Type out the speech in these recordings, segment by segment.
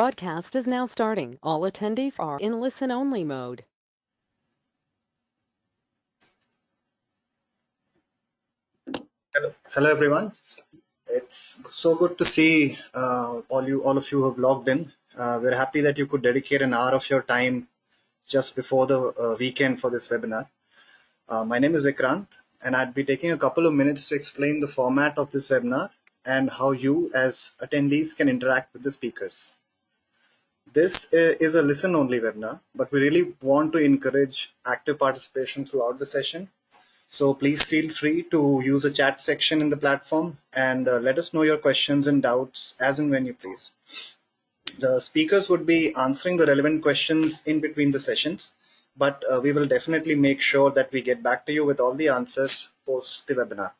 Broadcast is now starting. All attendees are in listen-only mode. Hello everyone. It's so good to see all of you who have logged in. We're happy that you could dedicate an hour of your time just before the weekend for this webinar. My name is Vikrant, and I'd be taking a couple of minutes to explain the format of this webinar and how you, as attendees, can interact with the speakers. This is a listen-only webinar, but we really want to encourage active participation throughout the session. So please feel free to use the chat section in the platform and let us know your questions and doubts as and when you please. The speakers would be answering the relevant questions in between the sessions, but we will definitely make sure that we get back to you with all the answers post the webinar.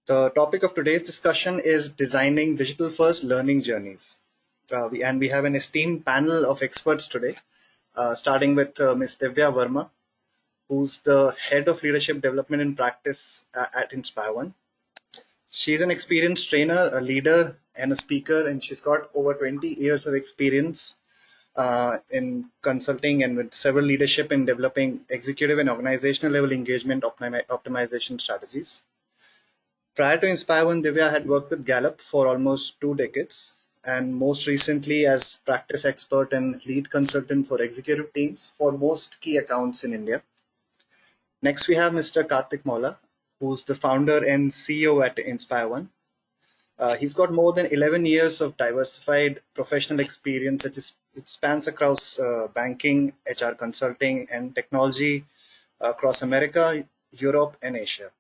The topic of today's discussion is designing digital first learning journeys. We have an esteemed panel of experts today, starting with Ms. Divya Verma, who's the head of leadership development and practice at InspireOne. She's an experienced trainer, a leader, and a speaker, and she's got over 20 years of experience in consulting and with several leadership in developing executive and organizational level engagement optimization strategies. Prior to InspireOne, Divya had worked with Gallup for almost 2 decades, and most recently as practice expert and lead consultant for executive teams for most key accounts in India. Next, we have Mr. Kartik Mohla, who's the founder and CEO at InspireOne. He's got more than 11 years of diversified professional experience. It spans across banking, HR consulting, and technology across America, Europe, and Asia.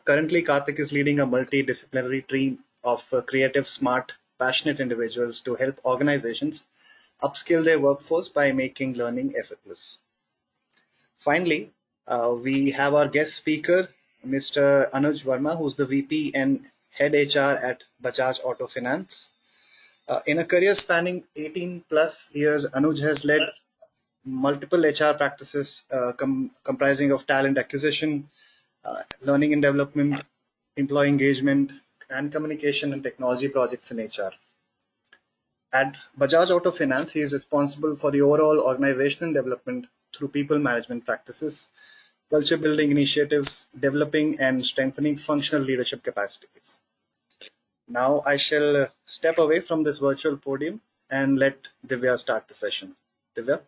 Currently, Kartik is leading a multidisciplinary team of creative, smart, passionate individuals to help organizations upskill their workforce by making learning effortless. Finally, we have our guest speaker, Mr. Anuj Varma, who's the VP and Head HR at Bajaj Auto Finance. In a career spanning 18 plus years, Anuj has led multiple HR practices comprising of talent acquisition, learning and development, employee engagement, and communication and technology projects in HR. At Bajaj Auto Finance, he is responsible for the overall organizational development through people management practices, culture building initiatives, developing and strengthening functional leadership capacities. Now I shall step away from this virtual podium and let Divya start the session. Divya?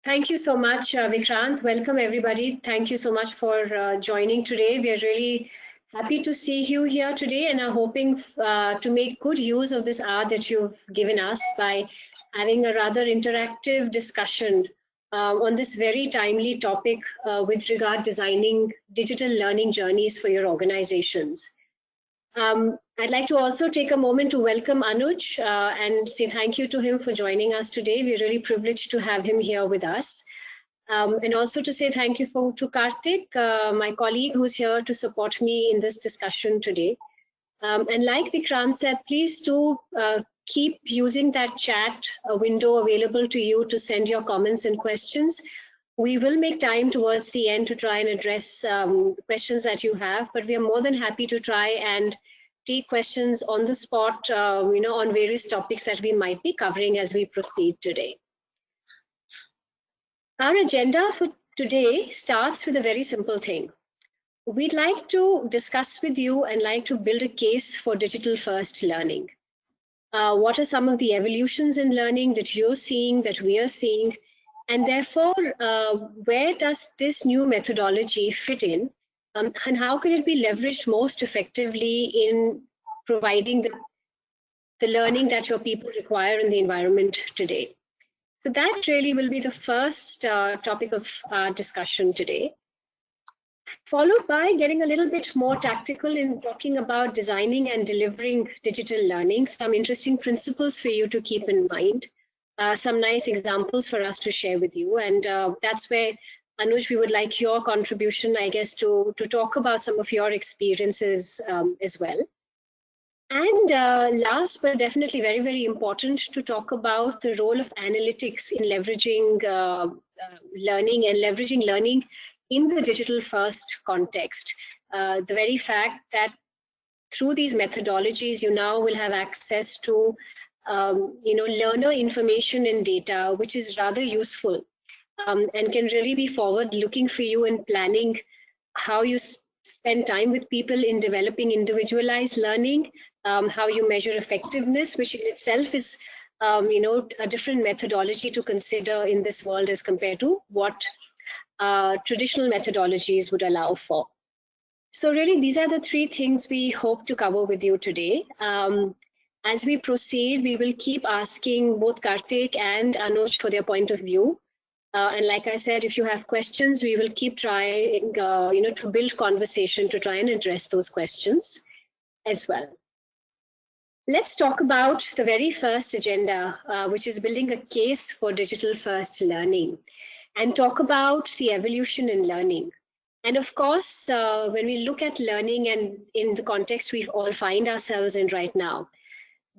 Thank you so much, Vikrant. Welcome, everybody. Thank you so much for joining today. We are really happy to see you here today and are hoping to make good use of this hour that you've given us by having a rather interactive discussion on this very timely topic with regard designing digital learning journeys for your organizations. I'd like to also take a moment to welcome Anuj and say thank you to him for joining us today. We're really privileged to have him here with us. And also to say thank you to Kartik, my colleague who's here to support me in this discussion today. And like Vikrant said, please do keep using that chat window available to you to send your comments and questions. We will make time towards the end to try and address questions that you have, but we are more than happy to try and take questions on the spot, on various topics that we might be covering as we proceed today. Our agenda for today starts with a very simple thing. We'd like to discuss with you and like to build a case for digital first learning. What are some of the evolutions in learning that you're seeing, that we are seeing? And therefore, where does this new methodology fit in? And how can it be leveraged most effectively in providing the learning that your people require in the environment today? So that really will be the first topic of discussion today, followed by getting a little bit more tactical in talking about designing and delivering digital learning, some interesting principles for you to keep in mind, some nice examples for us to share with you. And that's where, Anuj, we would like your contribution, I guess, to talk about some of your experiences as well. And last, but definitely very, very important, to talk about the role of analytics in leveraging learning and leveraging learning in the digital first context. The very fact that through these methodologies, you now will have access to learner information and data, which is rather useful and can really be forward looking for you in planning how you spend time with people in developing individualized learning, how you measure effectiveness, which in itself is a different methodology to consider in this world as compared to what traditional methodologies would allow for. So really, these are the three things we hope to cover with you today. As we proceed, we will keep asking both Kartik and Anuj for their point of view. And like I said, if you have questions, we will keep trying, to build conversation to try and address those questions as well. Let's talk about the very first agenda, which is building a case for digital first learning, and talk about the evolution in learning. And of course, when we look at learning and in the context we all find ourselves in right now,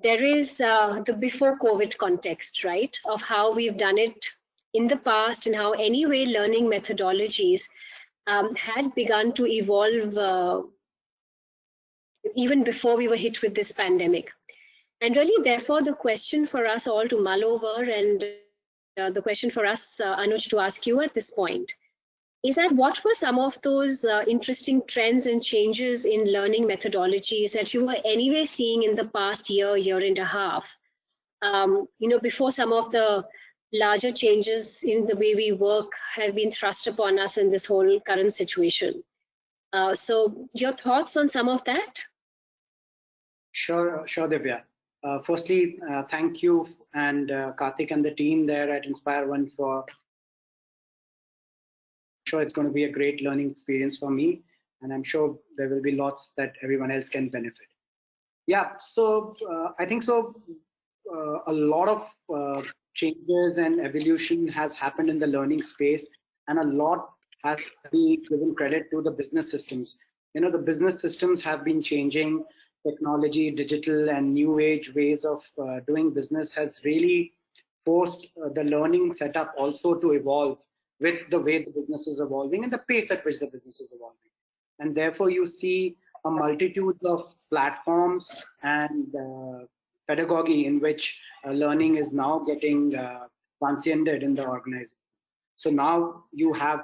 there is the before COVID context, right, of how we've done it in the past and how anyway learning methodologies had begun to evolve even before we were hit with this pandemic. And really, therefore, the question for us all to mull over and the question for us, Anuj, to ask you at this point is that what were some of those interesting trends and changes in learning methodologies that you were anyway seeing in the past year and a half, before some of the larger changes in the way we work have been thrust upon us in this whole current situation. So your thoughts on some of that? Sure, Divya. Firstly, thank you and Kartik and the team there at InspireOne for sure it's going to be a great learning experience for me, and I'm sure there will be lots that everyone else can benefit. Yeah, so I think so. A lot of changes and evolution has happened in the learning space, and a lot has been given credit to the business systems. The business systems have been changing. Technology, digital, and new age ways of doing business has really forced the learning setup also to evolve with the way the business is evolving and the pace at which the business is evolving. And therefore, you see a multitude of platforms and pedagogy in which learning is now getting transcended in the organization. So now you have,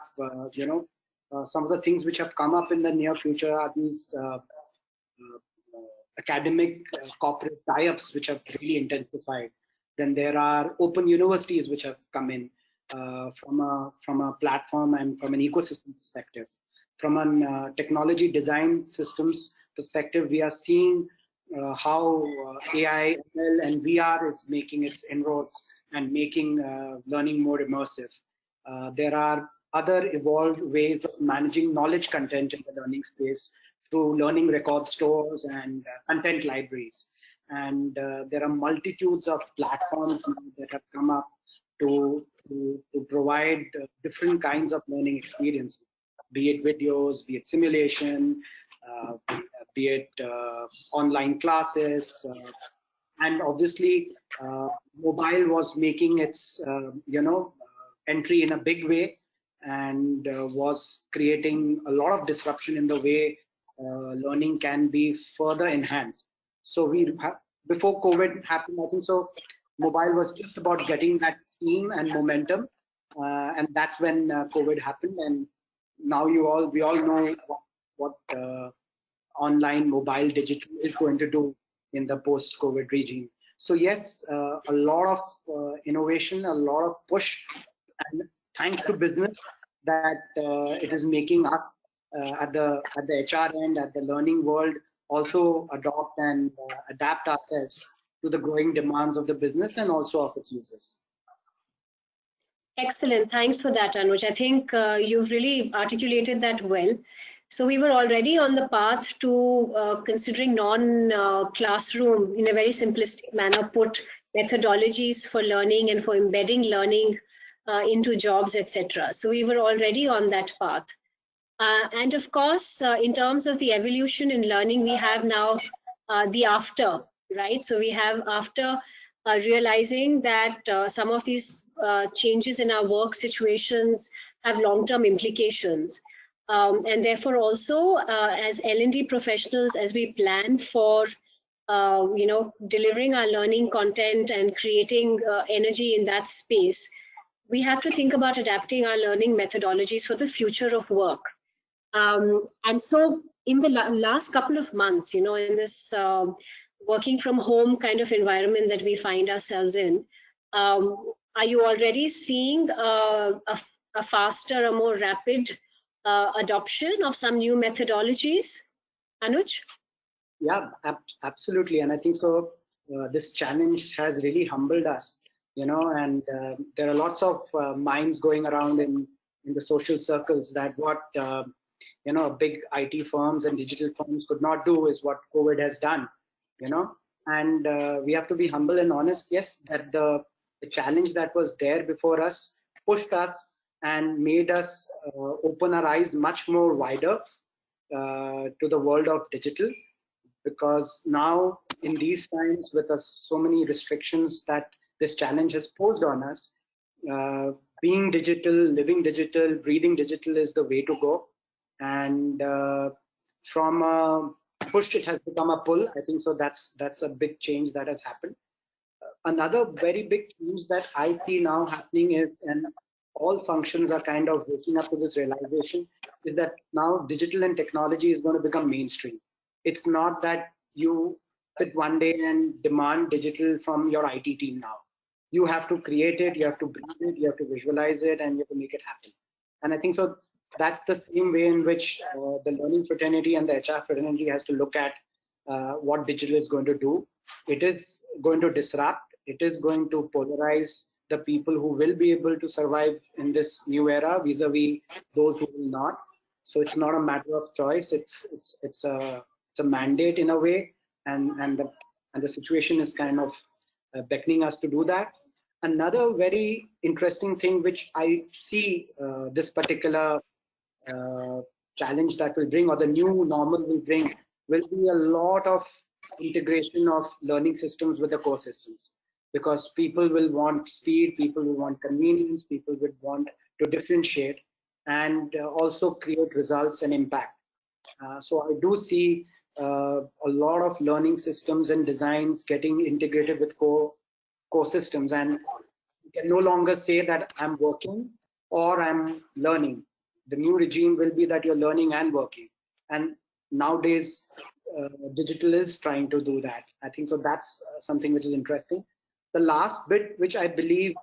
some of the things which have come up in the near future are these academic corporate tie-ups which have really intensified. Then there are open universities which have come in from a platform and from an ecosystem perspective. From a technology design systems perspective, we are seeing how AI, ML, and VR is making its inroads and making learning more immersive. There are other evolved ways of managing knowledge content in the learning space through learning record stores and content libraries. And there are multitudes of platforms that have come up to provide different kinds of learning experiences, be it videos, be it simulation, be it online classes, and obviously mobile was making its entry in a big way and was creating a lot of disruption in the way learning can be further enhanced. So before COVID happened, I think so, mobile was just about getting that steam and momentum, and that's when COVID happened. And now we all know what online mobile digital is going to do in the post-COVID regime. So yes, a lot of innovation, a lot of push, and thanks to business that it is making us at the HR end, at the learning world, also adopt and adapt ourselves to the growing demands of the business and also of its users. Excellent. Thanks for that, Anuj. I think you've really articulated that well. So we were already on the path to considering non-classroom, in a very simplistic manner, put methodologies for learning and for embedding learning into jobs, etc. So we were already on that path. And of course, in terms of the evolution in learning, we have now the after, right? So we have after realizing that some of these changes in our work situations have long-term implications. And therefore also as L&D professionals, as we plan for delivering our learning content and creating energy in that space, we have to think about adapting our learning methodologies for the future of work. And so in the last couple of months, in this working from home kind of environment that we find ourselves in, are you already seeing a faster, a more rapid adoption of some new methodologies, Anuj? Yeah, absolutely. And I think so. This challenge has really humbled us, and there are lots of minds going around in the social circles that what big IT firms and digital firms could not do is what COVID has done, and we have to be humble and honest. Yes, that the challenge that was there before us pushed us and made us open our eyes much more wider to the world of digital, because now in these times with so many restrictions that this challenge has posed on us, being digital, living digital, breathing digital is the way to go. And from a push, it has become a pull. I think so. That's a big change that has happened. Another very big change that I see now happening is, and all functions are kind of waking up to this realization, is that now digital and technology is going to become mainstream. It's not that you sit one day and demand digital from your IT team now. You have to create it, you have to breathe it, you have to visualize it, and you have to make it happen. And I think so that's the same way in which the learning fraternity and the HR fraternity has to look at what digital is going to do. It is going to disrupt, it is going to polarize the people who will be able to survive in this new era vis-a-vis those who will not. So it's not a matter of choice, it's a mandate in a way, and the situation is kind of beckoning us to do that. Another very interesting thing which I see this particular challenge that will bring, or the new normal will bring, will be a lot of integration of learning systems with the core systems, because people will want speed, people will want convenience, people will want to differentiate and also create results and impact. So I do see a lot of learning systems and designs getting integrated with core systems, and you can no longer say that I'm working or I'm learning. The new regime will be that you're learning and working, and nowadays digital is trying to do that. I think so that's something which is interesting. The last bit which I believe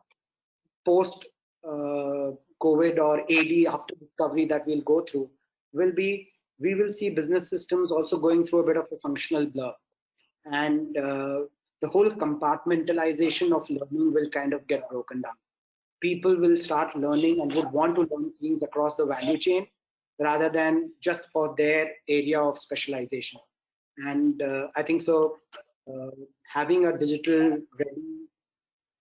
post COVID or AD, after discovery, that we'll go through will be, we will see business systems also going through a bit of a functional blur, and the whole compartmentalization of learning will kind of get broken down. People will start learning and would want to learn things across the value chain rather than just for their area of specialization. And I think so having a digital ready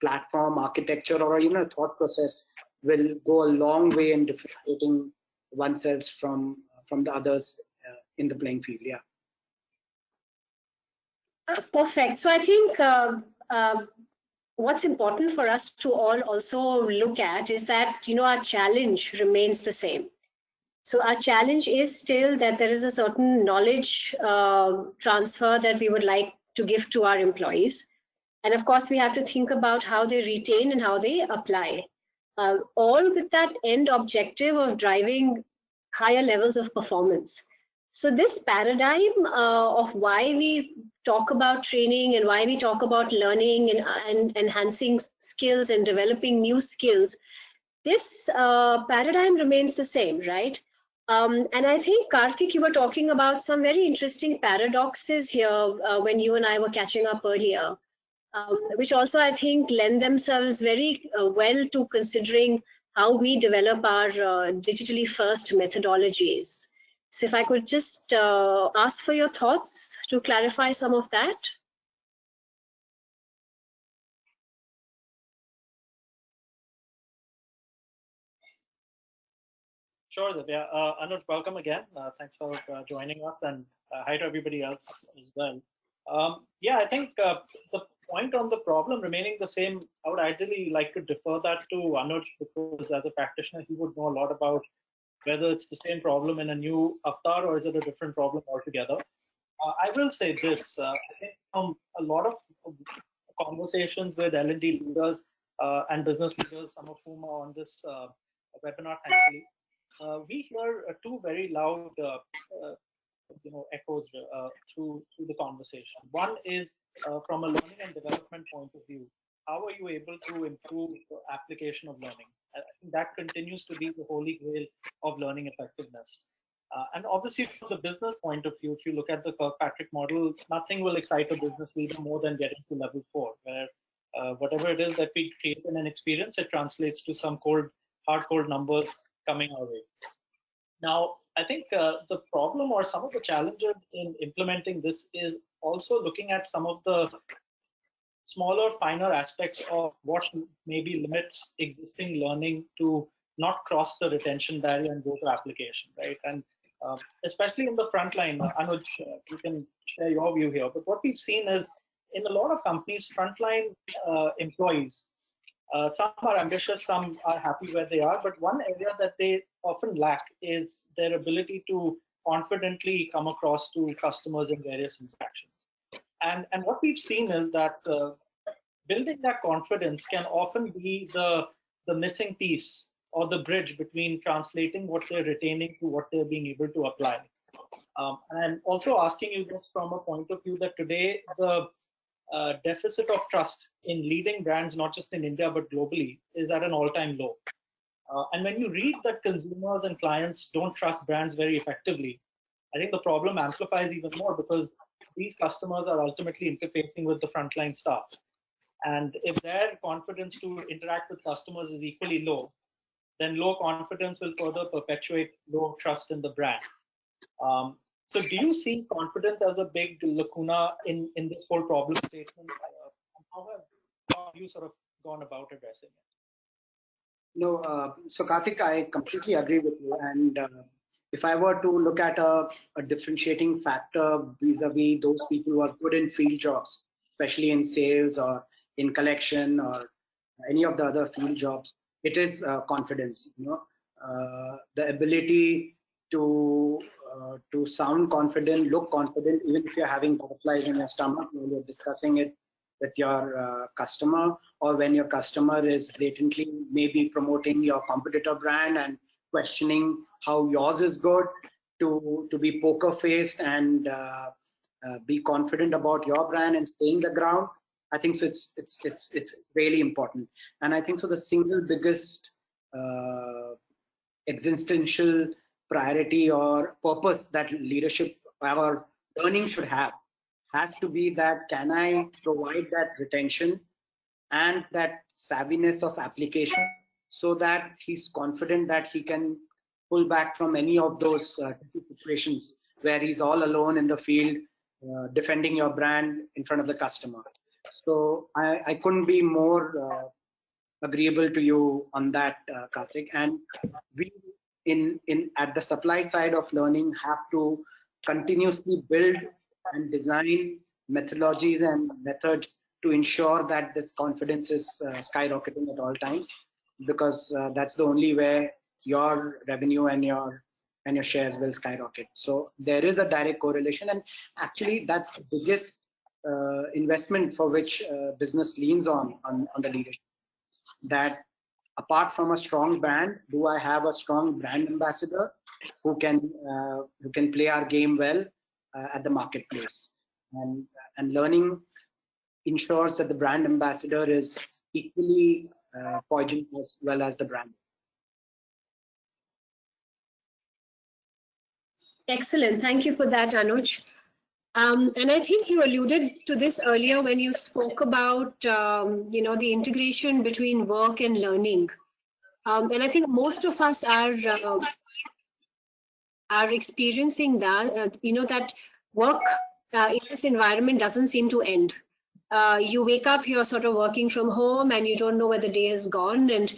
platform architecture or even a thought process will go a long way in differentiating oneself from the others in the playing field. Yeah. Perfect. So I think what's important for us to all also look at is that, our challenge remains the same. So our challenge is still that there is a certain knowledge transfer that we would like to give to our employees. And of course, we have to think about how they retain and how they apply, all with that end objective of driving higher levels of performance. So this paradigm of why we talk about training and why we talk about learning and enhancing skills and developing new skills, this paradigm remains the same, right? And I think, Kartik, you were talking about some very interesting paradoxes here when you and I were catching up earlier, which also I think lend themselves very well to considering how we develop our digitally first methodologies. So if I could just ask for your thoughts to clarify some of that. Sure, Divya. Anuj, welcome again. Thanks for joining us, and hi to everybody else as well. Yeah, I think the point on the problem remaining the same, I would ideally like to defer that to Anuj, because as a practitioner, he would know a lot about whether it's the same problem in a new avatar or is it a different problem altogether. I will say this, I think from a lot of conversations with L&D leaders and business leaders, some of whom are on this webinar, thankfully, we hear two very loud echoes through the conversation. One is from a learning and development point of view. How are you able to improve the application of learning? I think that continues to be the holy grail of learning effectiveness. And obviously, from the business point of view, if you look at the Kirkpatrick model, nothing will excite a business leader more than getting to level 4, where whatever it is that we create in an experience, it translates to some hard cold numbers coming our way. Now, I think the problem or some of the challenges in implementing this is also looking at some of the smaller, finer aspects of what maybe limits existing learning to not cross the retention barrier and go to application, right? And especially in the front line, Anuj, you can share your view here. But what we've seen is in a lot of companies, frontline employees, some are ambitious, some are happy where they are, but one area that they often lack is their ability to confidently come across to customers in various interactions. And what we've seen is that building that confidence can often be the missing piece or the bridge between translating what they're retaining to what they're being able to apply. And also asking you this from a point of view that today the deficit of trust in leading brands, not just in India, but globally, is at an all-time low. And when you read that consumers and clients don't trust brands very effectively, I think the problem amplifies even more because these customers are ultimately interfacing with the frontline staff. And if their confidence to interact with customers is equally low, then low confidence will further perpetuate low trust in the brand. So do you see confidence as a big lacuna in this whole problem statement? How have you sort of gone about addressing it? No, so Kartik, I completely agree with you. And if I were to look at a differentiating factor vis-a-vis those people who are good in field jobs, especially in sales or in collection or any of the other field jobs, it is confidence. The ability to sound confident, look confident, even if you're having butterflies in your stomach when you're discussing it with your customer, or when your customer is blatantly maybe promoting your competitor brand and questioning how yours is good, to be poker faced and be confident about your brand and staying the ground. I think so. It's really important, and I think so. The single biggest existential priority or purpose that leadership or learning should have has to be that can I provide that retention and that savviness of application so that he's confident that he can pull back from any of those situations where he's all alone in the field defending your brand in front of the customer. So I couldn't be more agreeable to you on that, Kartik. And we at the supply side of learning have to continuously build and design methodologies and methods to ensure that this confidence is skyrocketing at all times, because that's the only way your revenue and your shares will skyrocket. So there is a direct correlation, and actually that's the biggest investment for which business leans on the leadership. That apart from a strong brand, do I have a strong brand ambassador who can play our game well at the marketplace? And learning ensures that the brand ambassador is equally poignant as well as the brand. Excellent. Thank you for that, Anuj. And I think you alluded to this earlier when you spoke about the integration between work and learning. And I think most of us are experiencing that that work in this environment doesn't seem to end. You wake up, you're sort of working from home, and you don't know where the day is gone, and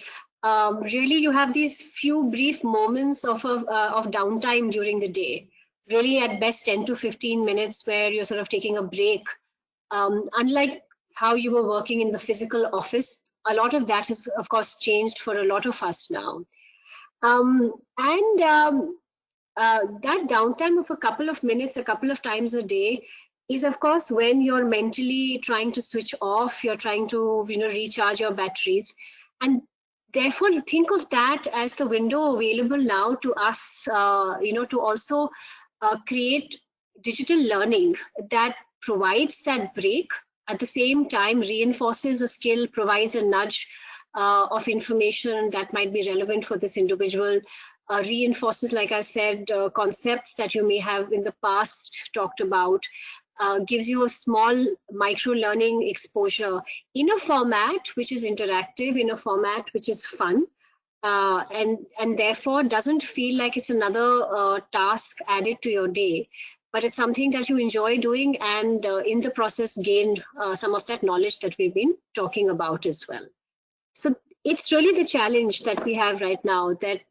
really you have these few brief moments of downtime during the day. Really, at best, 10 to 15 minutes where you're sort of taking a break. Unlike how you were working in the physical office, a lot of that has, of course, changed for a lot of us now. And that downtime of a couple of minutes, a couple of times a day, is of course when you're mentally trying to switch off, you're trying to recharge your batteries, and therefore think of that as the window available now to us, to also create digital learning that provides that break, at the same time reinforces a skill, provides a nudge of information that might be relevant for this individual, reinforces, like I said, concepts that you may have in the past talked about, gives you a small micro learning exposure in a format which is interactive, in a format which is fun, and therefore doesn't feel like it's another task added to your day, but it's something that you enjoy doing, and in the process gain some of that knowledge that we've been talking about as well. So it's really the challenge that we have right now, that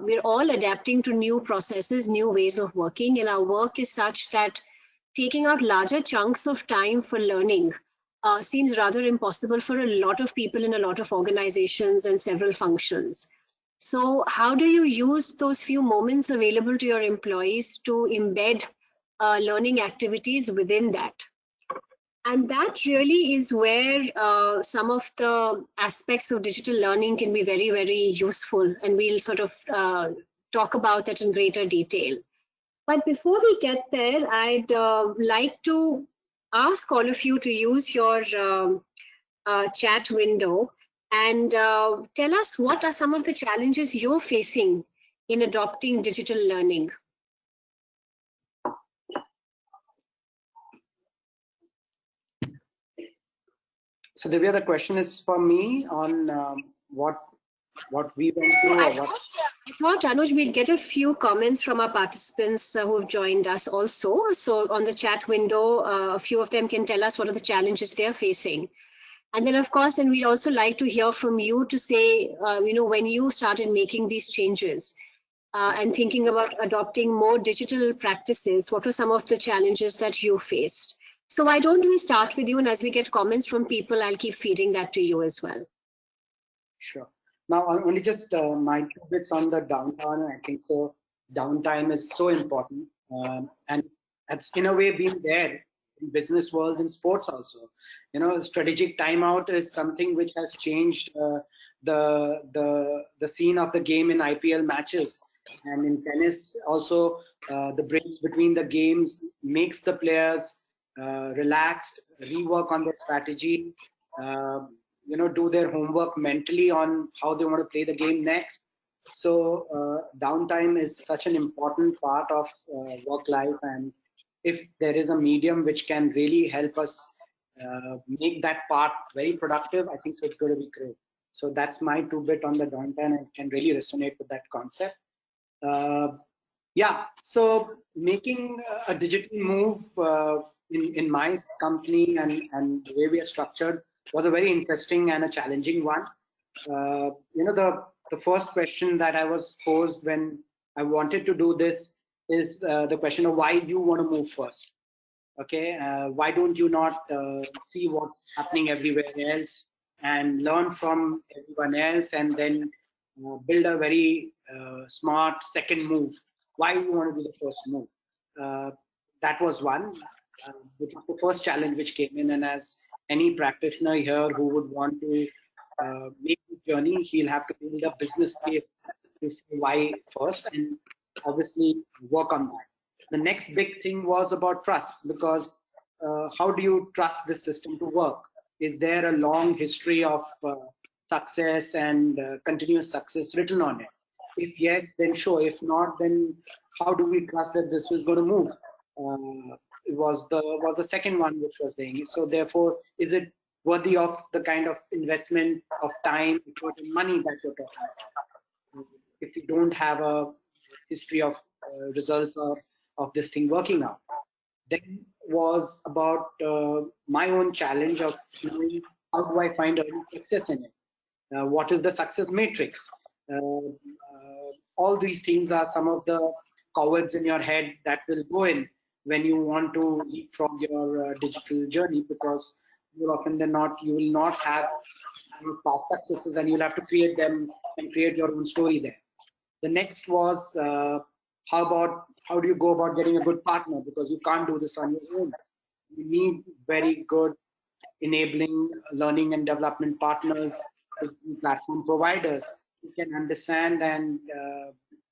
we're all adapting to new processes, new ways of working, and our work is such that taking out larger chunks of time for learning seems rather impossible for a lot of people in a lot of organizations and several functions. So how do you use those few moments available to your employees to embed learning activities within that? And that really is where some of the aspects of digital learning can be very, very useful. And we'll sort of talk about that in greater detail. But before we get there, I'd like to ask all of you to use your chat window and tell us what are some of the challenges you're facing in adopting digital learning. So Divya, the question is for me on what we went through. I thought, Anuj, we'd get a few comments from our participants who've joined us also. So on the chat window, a few of them can tell us what are the challenges they're facing. And then, of course, and we'd also like to hear from you to say, when you started making these changes and thinking about adopting more digital practices, what were some of the challenges that you faced? So why don't we start with you, and as we get comments from people, I'll keep feeding that to you as well. Sure. Now, only just my 2 bits on the downtime. I think so. Downtime is so important, and it's in a way been there in business worlds and sports also. Strategic timeout is something which has changed the scene of the game in IPL matches, and in tennis also. The breaks between the games makes the players relaxed, rework on their strategy. Do their homework mentally on how they want to play the game next. So downtime is such an important part of work life, and if there is a medium which can really help us make that part very productive, I think so it's going to be great. So that's my 2 bit on the downtime, and can really resonate with that concept. Yeah, so making a digital move in my company and the way we are structured was a very interesting and a challenging one. The first question that I was posed when I wanted to do this is the question of why you want to move first. Okay, why don't you not see what's happening everywhere else and learn from everyone else, and then build a very smart second move? Why you want to do the first move? That was one, which was the first challenge which came in, and as any practitioner here who would want to make the journey, he'll have to build a business case to say why first, and obviously work on that. The next big thing was about trust, because how do you trust this system to work? Is there a long history of success and continuous success written on it? If yes, then sure. If not, then how do we trust that this was going to move? It was the second one which was saying. So therefore, is it worthy of the kind of investment of time, effort, and money that you're talking about? If you don't have a history of results of this thing working out, then was about my own challenge of knowing how do I find early success in it? What is the success matrix? All these things are some of the cowards in your head that will go in when you want to leapfrog your digital journey, because more often than not, you will not have past successes, and you'll have to create them and create your own story there. The next was how do you go about getting a good partner, because you can't do this on your own. You need very good enabling learning and development partners, platform providers who can understand and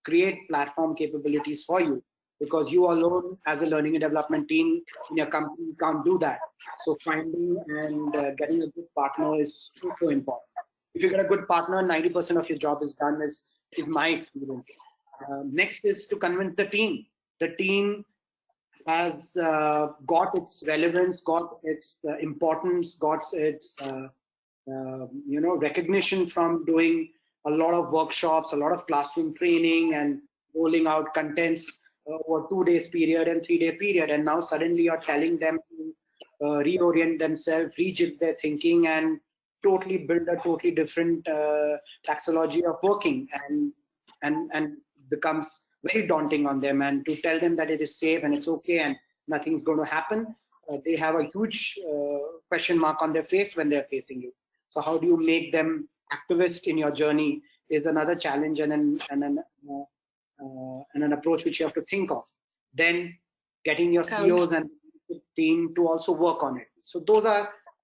create platform capabilities for you, because you alone as a learning and development team in your company can't do that. So finding and getting a good partner is so important. If you get a good partner, 90% of your job is done, is my experience. Next is to convince the team. The team has got its relevance, got its importance, got its recognition from doing a lot of workshops, a lot of classroom training, and rolling out contents over 2 days period and 3 day period. And now suddenly you're telling them to reorient themselves, rejig their thinking, and totally build a totally different taxonomy of working, and becomes very daunting on them. And to tell them that it is safe and it's okay and nothing's going to happen, they have a huge question mark on their face when they're facing you. So how do you make them activist in your journey is another challenge, and an approach which you have to think of. Then getting your CEOs and team to also work on it. So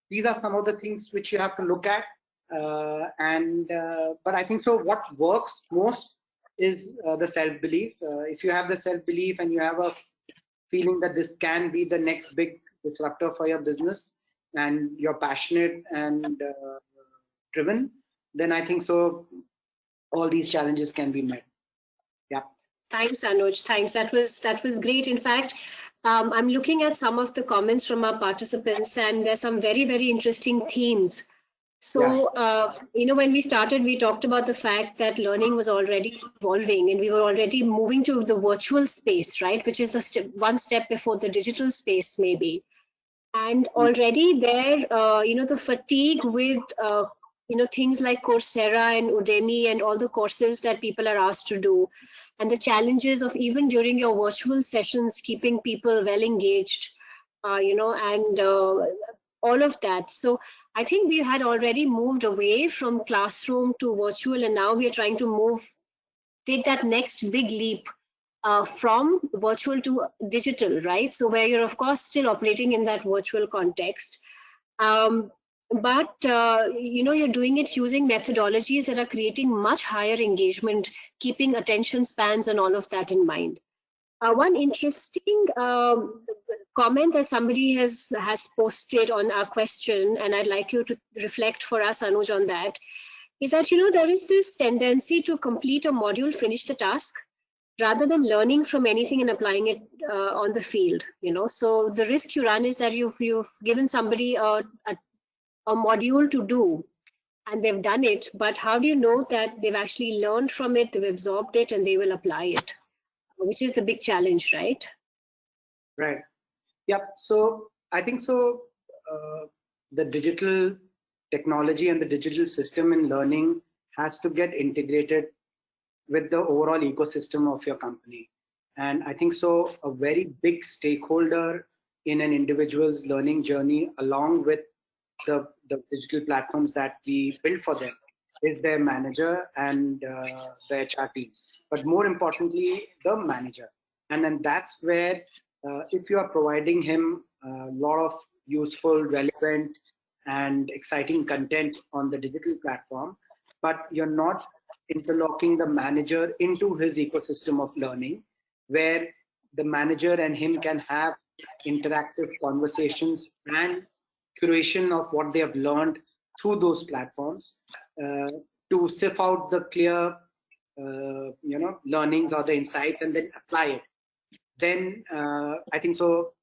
these are some of the things which you have to look at. But I think so what works most is the self-belief. If you have the self-belief and you have a feeling that this can be the next big disruptor for your business, and you're passionate and driven, then I think so all these challenges can be met. Yeah. Thanks, Anuj. Thanks. That was great. In fact, I'm looking at some of the comments from our participants, and there's some very, very interesting themes. So, when we started, we talked about the fact that learning was already evolving, and we were already moving to the virtual space, right? Which is the one step before the digital space, maybe. And already there, the fatigue with, things like Coursera and Udemy and all the courses that people are asked to do, and the challenges of even during your virtual sessions, keeping people well engaged, and all of that. So I think we had already moved away from classroom to virtual, and now we are trying to take that next big leap from virtual to digital, right? So where you're of course still operating in that virtual context, but you're doing it using methodologies that are creating much higher engagement, keeping attention spans and all of that in mind. One interesting comment that somebody has posted on our question, and I'd like you to reflect for us, Anuj, on that, is that there is this tendency to complete a module, finish the task, rather than learning from anything and applying it on the field. So the risk you run is that you've given somebody a module to do, and they've done it, but how do you know that they've actually learned from it, they've absorbed it, and they will apply it? Which is the big challenge, right? Right. Yep. So I think so. The digital technology and the digital system in learning has to get integrated with the overall ecosystem of your company. And I think so a very big stakeholder in an individual's learning journey, along with the digital platforms that we build for them, is their manager and the HR team. But more importantly, the manager. And then that's where, if you are providing him a lot of useful, relevant, and exciting content on the digital platform, but you're not interlocking the manager into his ecosystem of learning, where the manager and him can have interactive conversations and curation of what they have learned through those platforms, to sift out the clear learnings or the insights and then apply it. Then I think so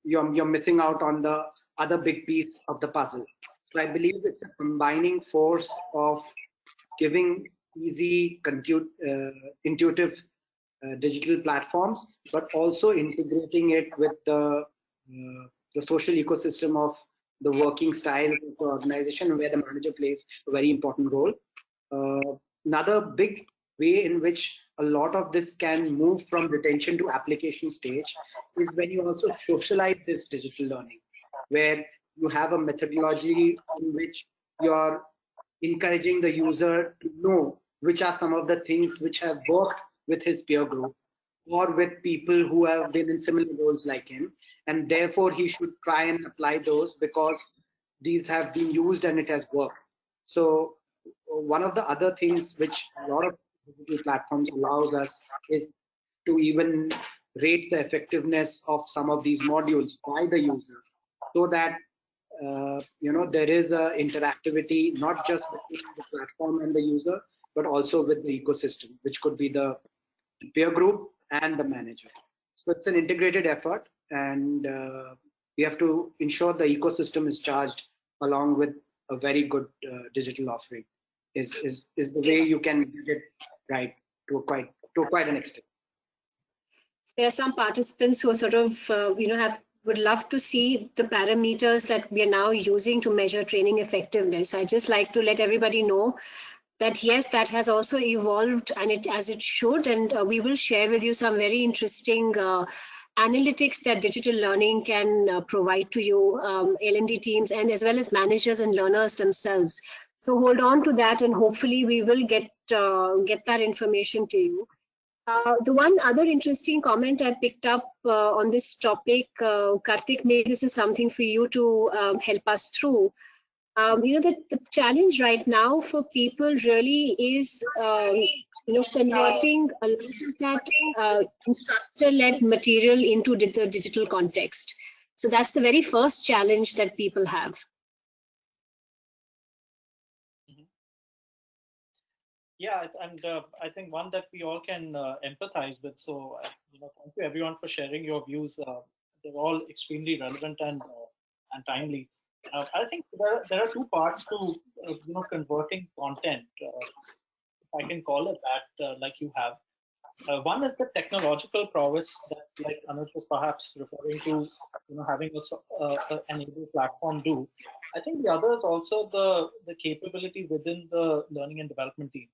you're missing out on the other big piece of the puzzle. So I believe it's a combining force of giving easy, intuitive digital platforms, but also integrating it with the social ecosystem of the working style of the organization, where the manager plays a very important role. Another big way in which a lot of this can move from retention to application stage is when you also socialize this digital learning, where you have a methodology in which you're encouraging the user to know which are some of the things which have worked with his peer group or with people who have been in similar roles like him, and therefore he should try and apply those because these have been used and it has worked. So one of the other things which a lot of digital platforms allows us is to even rate the effectiveness of some of these modules by the user, so that there is a interactivity not just between the platform and the user, but also with the ecosystem, which could be the peer group and the manager. So it's an integrated effort, and we have to ensure the ecosystem is charged along with a very good digital offering. Is the way you can get it right to quite an extent. There are some participants who are sort of, would love to see the parameters that we are now using to measure training effectiveness. I just like to let everybody know that yes, that has also evolved, and as it should, and we will share with you some very interesting analytics that digital learning can provide to you, L&D teams, and as well as managers and learners themselves. So hold on to that, and hopefully we will get that information to you. The one other interesting comment I picked up on this topic, Kartik, maybe this is something for you to help us through. That the challenge right now for people really is, converting a lot of that instructor-led material into the digital context. So that's the very first challenge that people have. Yeah, and I think one that we all can empathize with. So, thank you everyone for sharing your views. They're all extremely relevant and timely. I think there are two parts to converting content, if I can call it that, like you have. One is the technological prowess that, like Anuj was perhaps referring to, having a enabled platform do. I think the other is also the capability within the learning and development team,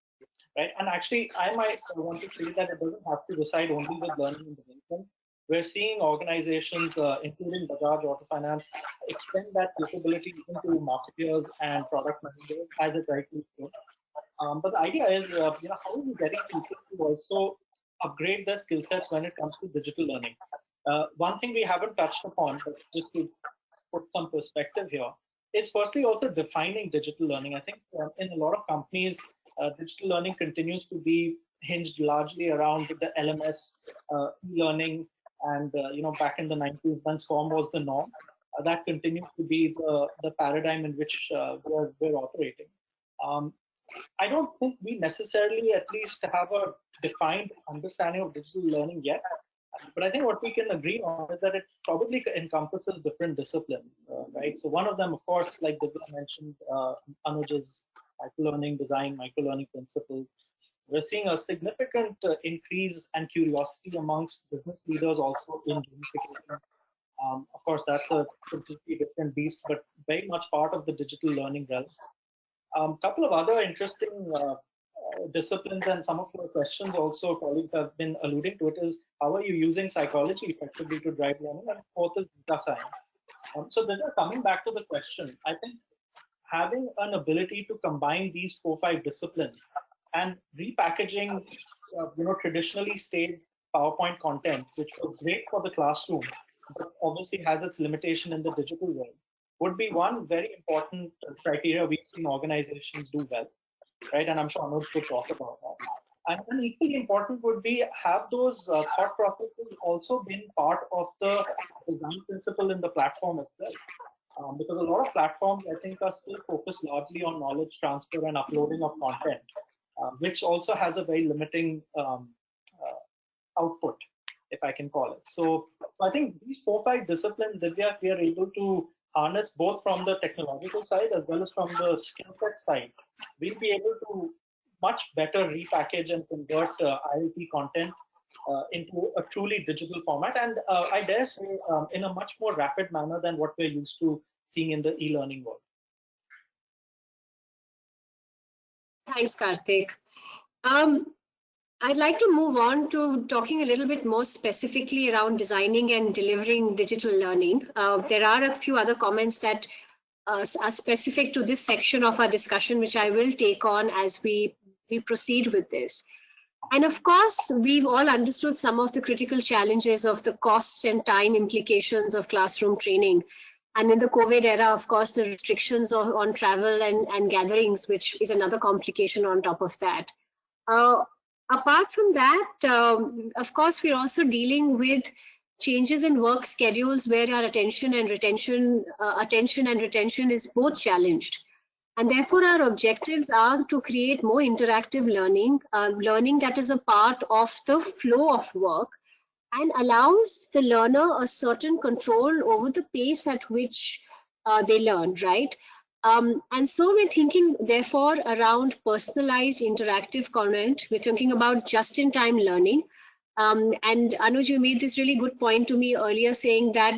right? And actually, I might want to say that it doesn't have to reside only with learning and development. We're seeing organizations, including Bajaj Auto Finance, extend that capability into marketers and product managers, as it rightly should. But the idea is, how are we getting people to also upgrade their skill sets when it comes to digital learning? One thing we haven't touched upon, but just to put some perspective here, is firstly also defining digital learning. I think in a lot of companies, digital learning continues to be hinged largely around the LMS e-learning, and back in the 90s when SCORM was the norm, that continues to be the paradigm in which we're operating. I don't think we necessarily at least have a defined understanding of digital learning yet, but I think what we can agree on is that it probably encompasses different disciplines, right? So one of them, of course, like Divya mentioned, Anuj's micro-learning design, micro-learning principles. We're seeing a significant increase and curiosity amongst business leaders also in gamification. Of course, that's a completely different beast, but very much part of the digital learning realm. Couple of other interesting disciplines, and some of your questions also, colleagues have been alluding to it, is how are you using psychology effectively to drive learning, and fourth is data science. So then coming back to the question, I think having an ability to combine these 4-5 disciplines and repackaging, traditionally staged PowerPoint content, which was great for the classroom, but obviously has its limitation in the digital world, would be one very important criteria we've seen organizations do well, right? And I'm sure Anuj will talk about that. And equally important would be have those thought processes also been part of the design principle in the platform itself. Because a lot of platforms, I think, are still focused largely on knowledge transfer and uploading of content, which also has a very limiting output, if I can call it. So I think these 4-5 disciplines, Divya, we are able to harness both from the technological side as well as from the skill set side. We'll be able to much better repackage and convert ILT content into a truly digital format, and I dare say in a much more rapid manner than what we're used to seeing in the e-learning world. Thanks, Kartik. I'd like to move on to talking a little bit more specifically around designing and delivering digital learning. There are a few other comments that are specific to this section of our discussion, which I will take on as we we proceed with this. And of course, we've all understood some of the critical challenges of the cost and time implications of classroom training. And in the COVID era, of course, the restrictions on travel and gatherings, which is another complication on top of that. Apart from that, of course, we're also dealing with changes in work schedules where our attention and retention is both challenged. And therefore, our objectives are to create more interactive learning, learning that is a part of the flow of work and allows the learner a certain control over the pace at which they learn, right? And so we're thinking, therefore, around personalized interactive content. We're thinking about just-in-time learning. And Anuj, you made this really good point to me earlier, saying that,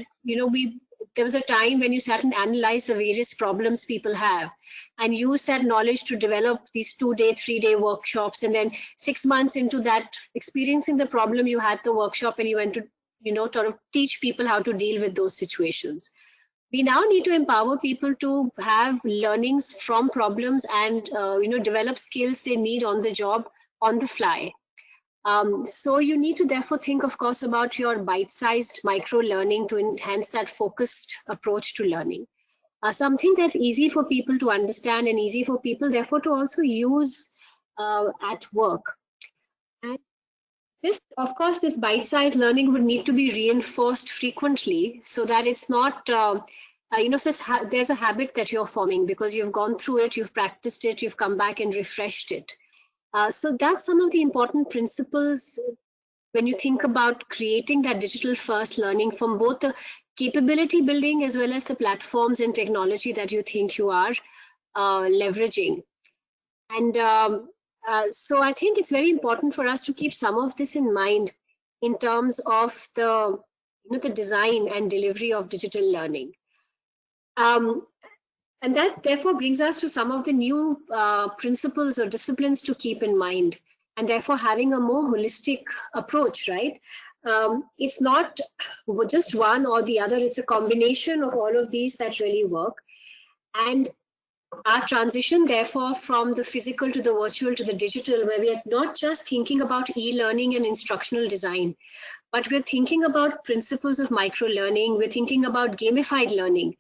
there was a time when you sat and analyzed the various problems people have and use that knowledge to develop these 2-day, 3-day workshops. And then 6 months into that, experiencing the problem, you had the workshop and you went to, sort of teach people how to deal with those situations. We now need to empower people to have learnings from problems and, develop skills they need on the job, on the fly. So you need to therefore think, of course, about your bite-sized micro learning to enhance that focused approach to learning. Something that's easy for people to understand and easy for people, therefore, to also use at work. And this, of course, this bite-sized learning would need to be reinforced frequently so that it's not, so there's a habit that you're forming because you've gone through it, you've practiced it, you've come back and refreshed it. So that's some of the important principles when you think about creating that digital first learning from both the capability building as well as the platforms and technology that you think you are leveraging. And so I think it's very important for us to keep some of this in mind in terms of the, the design and delivery of digital learning. And that therefore brings us to some of the new principles or disciplines to keep in mind, and therefore having a more holistic approach, right? It's not just one or the other, it's a combination of all of these that really work. And our transition, therefore, from the physical to the virtual to the digital, where we are not just thinking about e-learning and instructional design, but we're thinking about principles of micro-learning, we're thinking about gamified learning.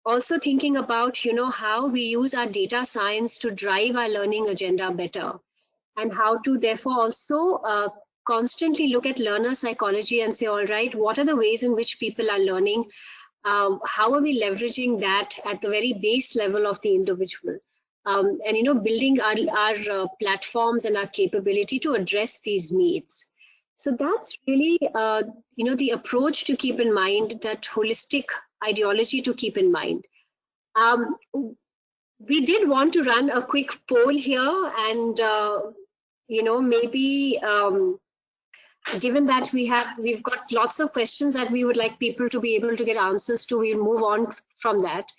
Also thinking about, how we use our data science to drive our learning agenda better, and how to therefore also constantly look at learner psychology and say, all right, what are the ways in which people are learning? How are we leveraging that at the very base level of the individual? And, building our platforms and our capability to address these needs. So that's really, the approach to keep in mind, that holistic ideology to keep in mind. We did want to run a quick poll here, and maybe given that we've got lots of questions that we would like people to be able to get answers to, we'll move on from that.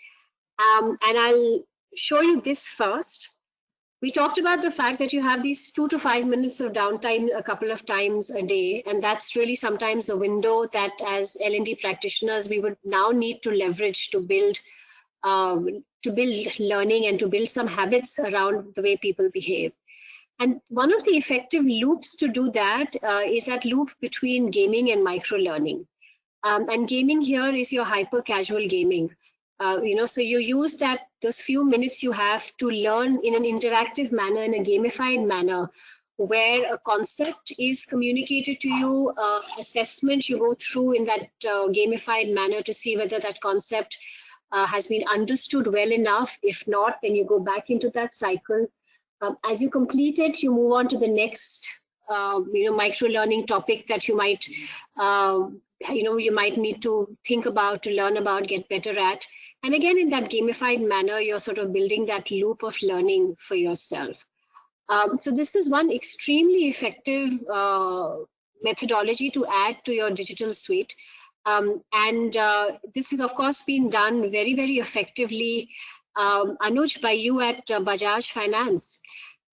And I'll show you this first. We talked about the fact that you have these 2 to 5 minutes of downtime a couple of times a day, and that's really sometimes the window that as L&D practitioners we would now need to leverage to build learning and to build some habits around the way people behave. And one of the effective loops to do that is that loop between gaming and micro learning. And gaming here is your hyper casual gaming. So you use those few minutes you have to learn in an interactive manner, in a gamified manner, where a concept is communicated to you, assessment you go through in that gamified manner to see whether that concept has been understood well enough. If not, then you go back into that cycle. As you complete it, you move on to the next, micro learning topic that you might, you might need to think about, to learn about, get better at. And again, in that gamified manner, you're sort of building that loop of learning for yourself. So this is one extremely effective methodology to add to your digital suite. And this has, of course, been done very, very effectively, Anuj, by you at Bajaj Finance.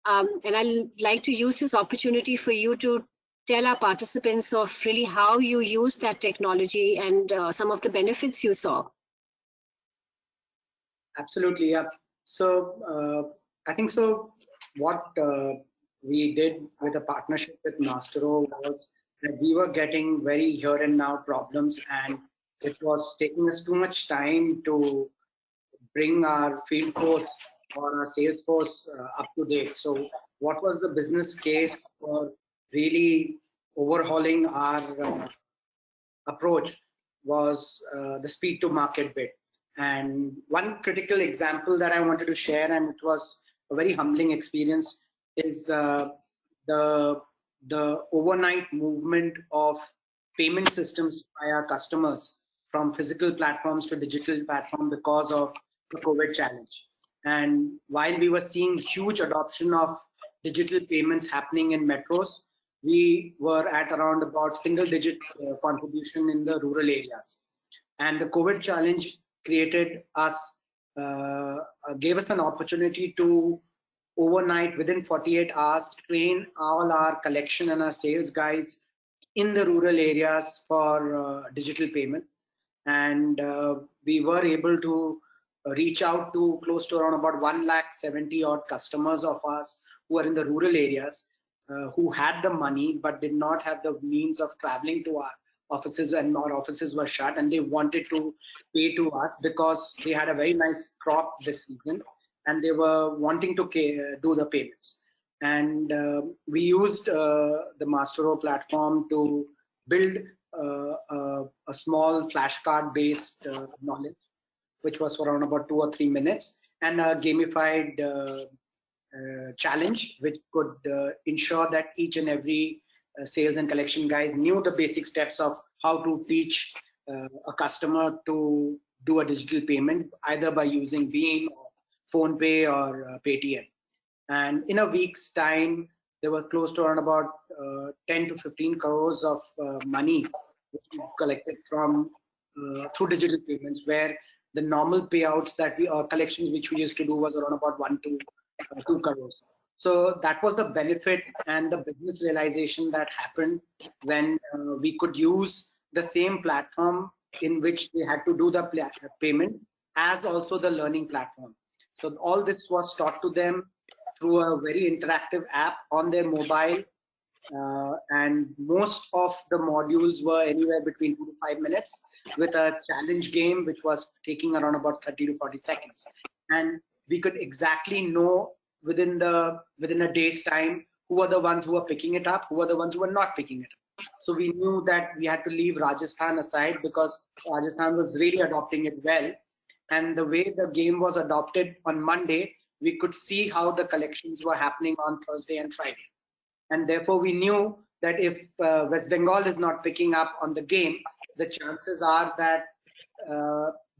And I'd like to use this opportunity for you to tell our participants of really how you use that technology and some of the benefits you saw. Absolutely, yeah. So I think so. what we did with a partnership with Mastero was that we were getting very here and now problems, and it was taking us too much time to bring our field force or our sales force up to date. So what was the business case for really overhauling our approach was the speed to market bit. And one critical example that I wanted to share, and it was a very humbling experience, is the overnight movement of payment systems by our customers from physical platforms to digital platform because of the COVID challenge. And while we were seeing huge adoption of digital payments happening in metros, we were at around about single digit contribution in the rural areas. And the COVID challenge created us, gave us an opportunity to overnight, within 48 hours, train all our collection and our sales guys in the rural areas for digital payments. And we were able to reach out to close to around about 170 odd customers of us who are in the rural areas, who had the money but did not have the means of traveling to our offices, and our offices were shut, and they wanted to pay to us because they had a very nice crop this season and they were wanting to do the payments. And we used the Mastero platform to build a small flashcard based knowledge, which was for around about 2 or 3 minutes, and a gamified challenge which could ensure that each and every sales and collection guys knew the basic steps of how to teach a customer to do a digital payment, either by using Beam, or PhonePe, or Paytm. And in a week's time, there were close to around about 10 to 15 crores of money which we collected from through digital payments, where the normal payouts that we, or collections which we used to do, was around about 1 to 2 crores. So that was the benefit and the business realization that happened when we could use the same platform in which they had to do the payment as also the learning platform. So all this was taught to them through a very interactive app on their mobile, and most of the modules were anywhere between 2 to 5 minutes, with a challenge game which was taking around about 30 to 40 seconds. And we could exactly know within a day's time who are the ones who are picking it up, who are the ones who are not picking it up. So we knew that we had to leave Rajasthan aside because Rajasthan was really adopting it well. And the way the game was adopted on Monday, we could see how the collections were happening on Thursday and Friday. And therefore we knew that if West Bengal is not picking up on the game, the chances are that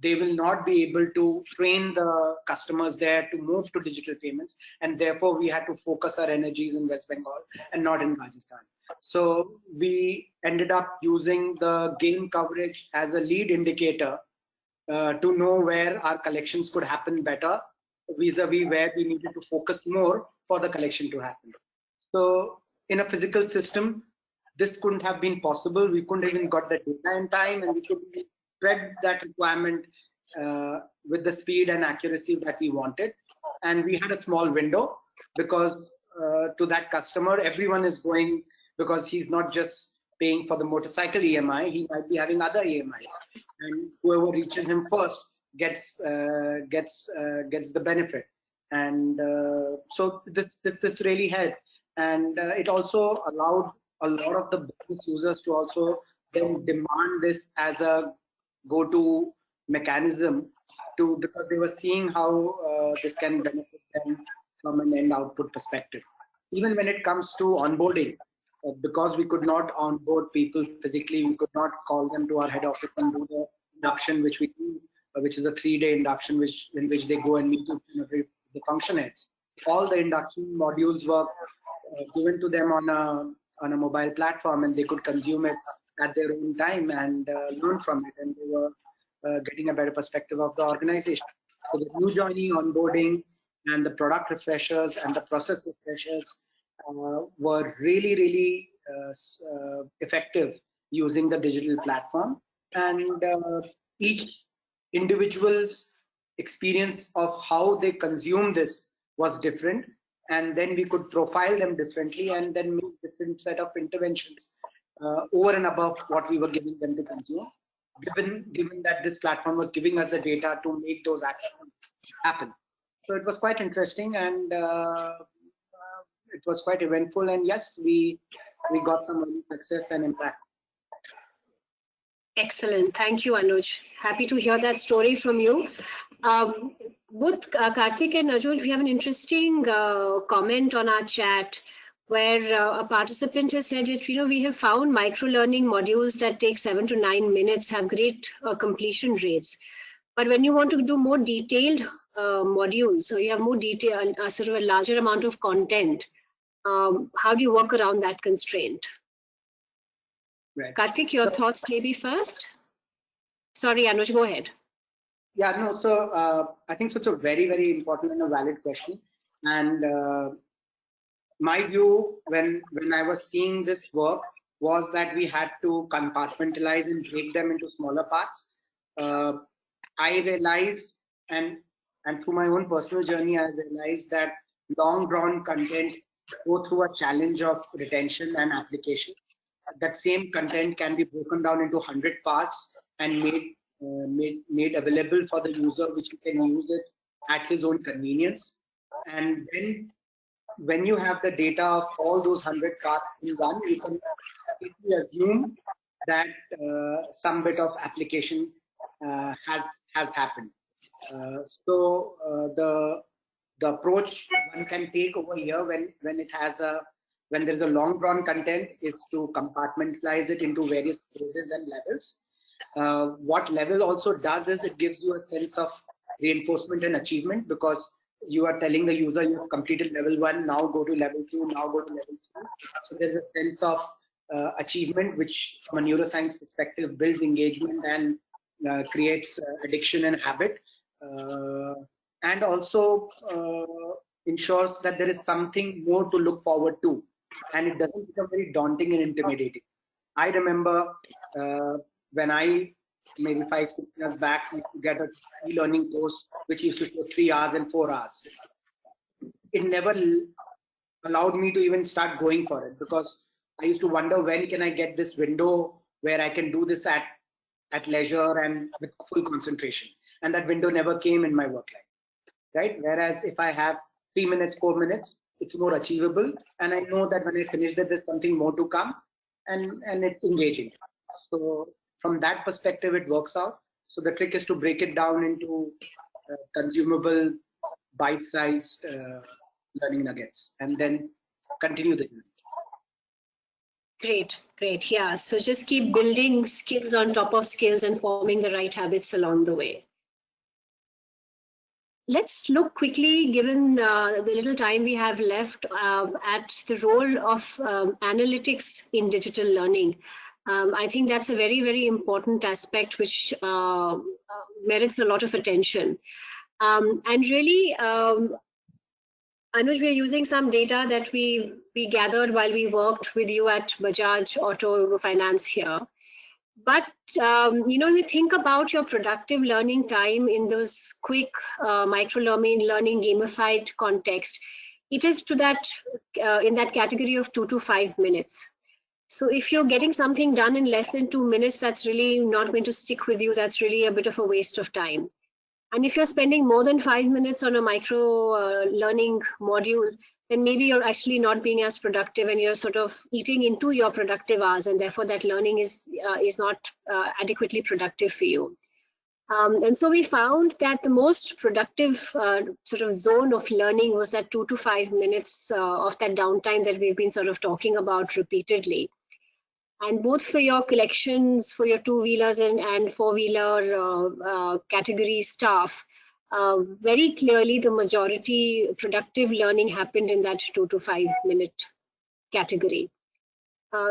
they will not be able to train the customers there to move to digital payments, and therefore we had to focus our energies in West Bengal and not in Rajasthan. So we ended up using the game coverage as a lead indicator to know where our collections could happen better, vis-a-vis where we needed to focus more for the collection to happen. So in a physical system, this couldn't have been possible. We couldn't even got the data in time, and we couldn't spread that requirement with the speed and accuracy that we wanted. And we had a small window because to that customer, everyone is going, because he's not just paying for the motorcycle EMI, he might be having other EMIs, and whoever reaches him first gets the benefit. And so this really helped, and it also allowed a lot of the business users to also then demand this as a go-to mechanism to, because they were seeing how this can benefit them from an end output perspective. Even when it comes to onboarding, because we could not onboard people physically, we could not call them to our head office and do the induction, which we do, which is a 3-day induction, in which they go and meet the function heads. All the induction modules were given to them on a mobile platform, and they could consume it at their own time and learn from it, and they were getting a better perspective of the organization. So the new joining, onboarding, and the product refreshers and the process refreshers were really effective using the digital platform. And each individual's experience of how they consume this was different, and then we could profile them differently and then make different set of interventions over and above what we were giving them to consume, given that this platform was giving us the data to make those actions happen. So it was quite interesting, and it was quite eventful, and yes, we got some early success and impact. Excellent. Thank you, Anuj. Happy to hear that story from you. Both Kartik and Anuj, we have an interesting comment on our chat where a participant has said that, we have found micro-learning modules that take 7 to 9 minutes have great completion rates. But when you want to do more detailed modules, so you have more detail, sort of a larger amount of content, how do you work around that constraint? Right. Kartik, your thoughts maybe first? Sorry, Anuj, go ahead. Yeah, no, so I think it's a very, very important and a valid question. And my view when I was seeing this work was that we had to compartmentalize and break them into smaller parts. I realized, and through my own personal journey, I realized that long drawn content go through a challenge of retention and application. That same content can be broken down into 100 parts and made available for the user, which he can use it at his own convenience. And then when you have the data of all those 100 parts in one, you can assume that some bit of application has happened. So the approach one can take over here when there is a long drawn content is to compartmentalize it into various phases and levels. What level also does is it gives you a sense of reinforcement and achievement, because you are telling the user you have completed level 1, now go to level 2, now go to level 3. So there's a sense of achievement, which from a neuroscience perspective builds engagement and creates addiction and habit, and also ensures that there is something more to look forward to, and it doesn't become very daunting and intimidating. I remember when I, maybe 5-6 years back, used to get an e-learning course which used to show 3 hours and 4 hours. It never allowed me to even start going for it, because I used to wonder, when can I get this window where I can do this at leisure and with full concentration, and that window never came in my work life, right? Whereas if I have 3 minutes, 4 minutes, it's more achievable, and I know that when I finish that, there's something more to come, and it's engaging. So from that perspective, it works out. So the trick is to break it down into consumable, bite-sized learning nuggets, and then continue the journey. Great. Yeah. So just keep building skills on top of skills and forming the right habits along the way. Let's look quickly, given the little time we have left, at the role of analytics in digital learning. I think that's a very, very important aspect which merits a lot of attention. And really, Anuj, we're using some data that we gathered while we worked with you at Bajaj Auto Finance here. But, we think about your productive learning time in those quick micro-learning gamified context. It is to that in that category of 2 to 5 minutes. So if you're getting something done in less than 2 minutes, that's really not going to stick with you. That's really a bit of a waste of time. And if you're spending more than 5 minutes on a micro learning module, then maybe you're actually not being as productive, and you're sort of eating into your productive hours, and therefore that learning is not adequately productive for you. And so we found that the most productive sort of zone of learning was that 2 to 5 minutes of that downtime that we've been sort of talking about repeatedly. And both for your collections, for your two-wheelers and four-wheeler category staff, very clearly the majority productive learning happened in that 2 to 5 minute category.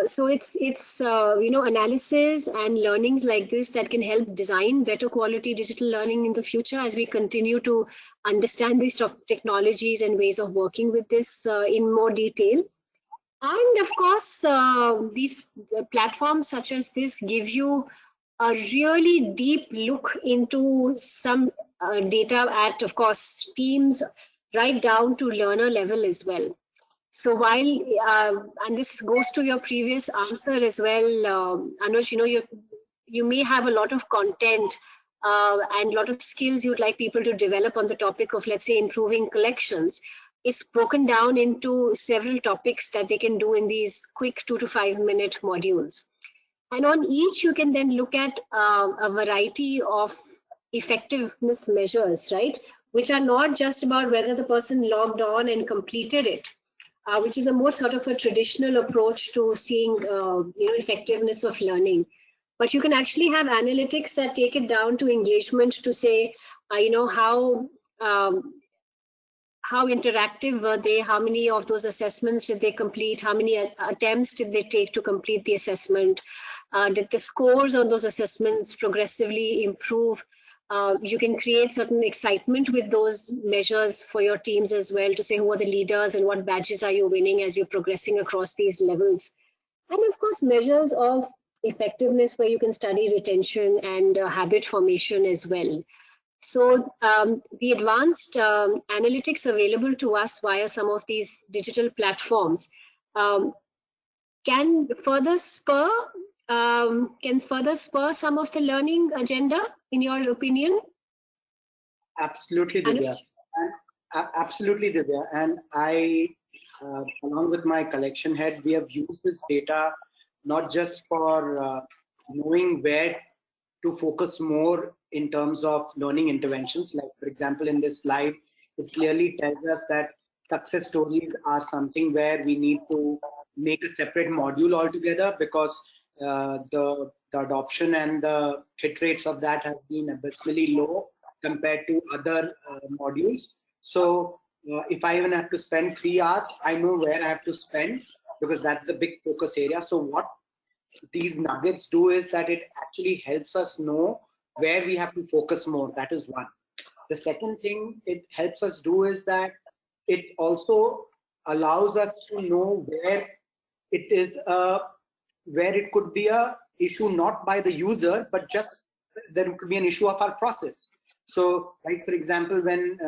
So it's analysis and learnings like this that can help design better quality digital learning in the future, as we continue to understand these technologies and ways of working with this in more detail. And of course, these platforms such as this give you a really deep look into some data at, of course, teams, right down to learner level as well. So while, and this goes to your previous answer as well, Anuj, you may have a lot of content and a lot of skills you'd like people to develop on the topic of, let's say, improving collections. It's broken down into several topics that they can do in these quick 2 to 5 minute modules. And on each, you can then look at a variety of effectiveness measures, right? Which are not just about whether the person logged on and completed it, which is a more sort of a traditional approach to seeing, effectiveness of learning. But you can actually have analytics that take it down to engagement to say, um, how interactive were they? How many of those assessments did they complete? How many attempts did they take to complete the assessment? Did the scores on those assessments progressively improve? You can create certain excitement with those measures for your teams as well, to say who are the leaders and what badges are you winning as you're progressing across these levels. And of course, measures of effectiveness where you can study retention and habit formation as well. So the advanced analytics available to us via some of these digital platforms um, can further spur some of the learning agenda, in your opinion? Absolutely, Divya. Anuj? And, absolutely, Divya. And I, along with my collection head, we have used this data not just for knowing where to focus more in terms of learning interventions. Like, for example, in this slide, it clearly tells us that success stories are something where we need to make a separate module altogether, because the adoption and the hit rates of that has been abysmally low compared to other modules. So if I even have to spend 3 hours, I know where I have to spend, because that's the big focus area. So what these nuggets do is that it actually helps us know where we have to focus more. That is one. The second thing it helps us do is that it also allows us to know where it is where it could be a issue not by the user, but just there could be an issue of our process. So, like for example, when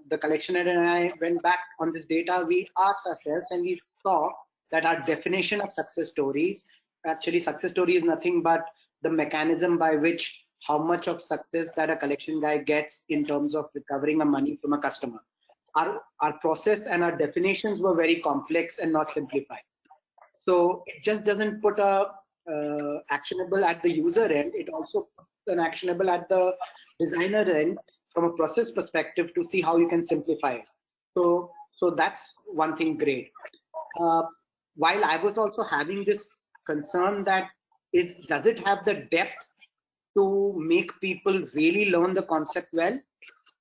the collection head and I went back on this data, we asked ourselves and we saw that our definition of success stories, actually success story is nothing but the mechanism by which how much of success that a collection guy gets in terms of recovering a money from a customer. Our process and our definitions were very complex and not simplified. So it just doesn't put a actionable at the user end. It also puts an actionable at the designer end from a process perspective to see how you can simplify it. So that's one thing great. While I was also having this concern that does it have the depth to make people really learn the concept well?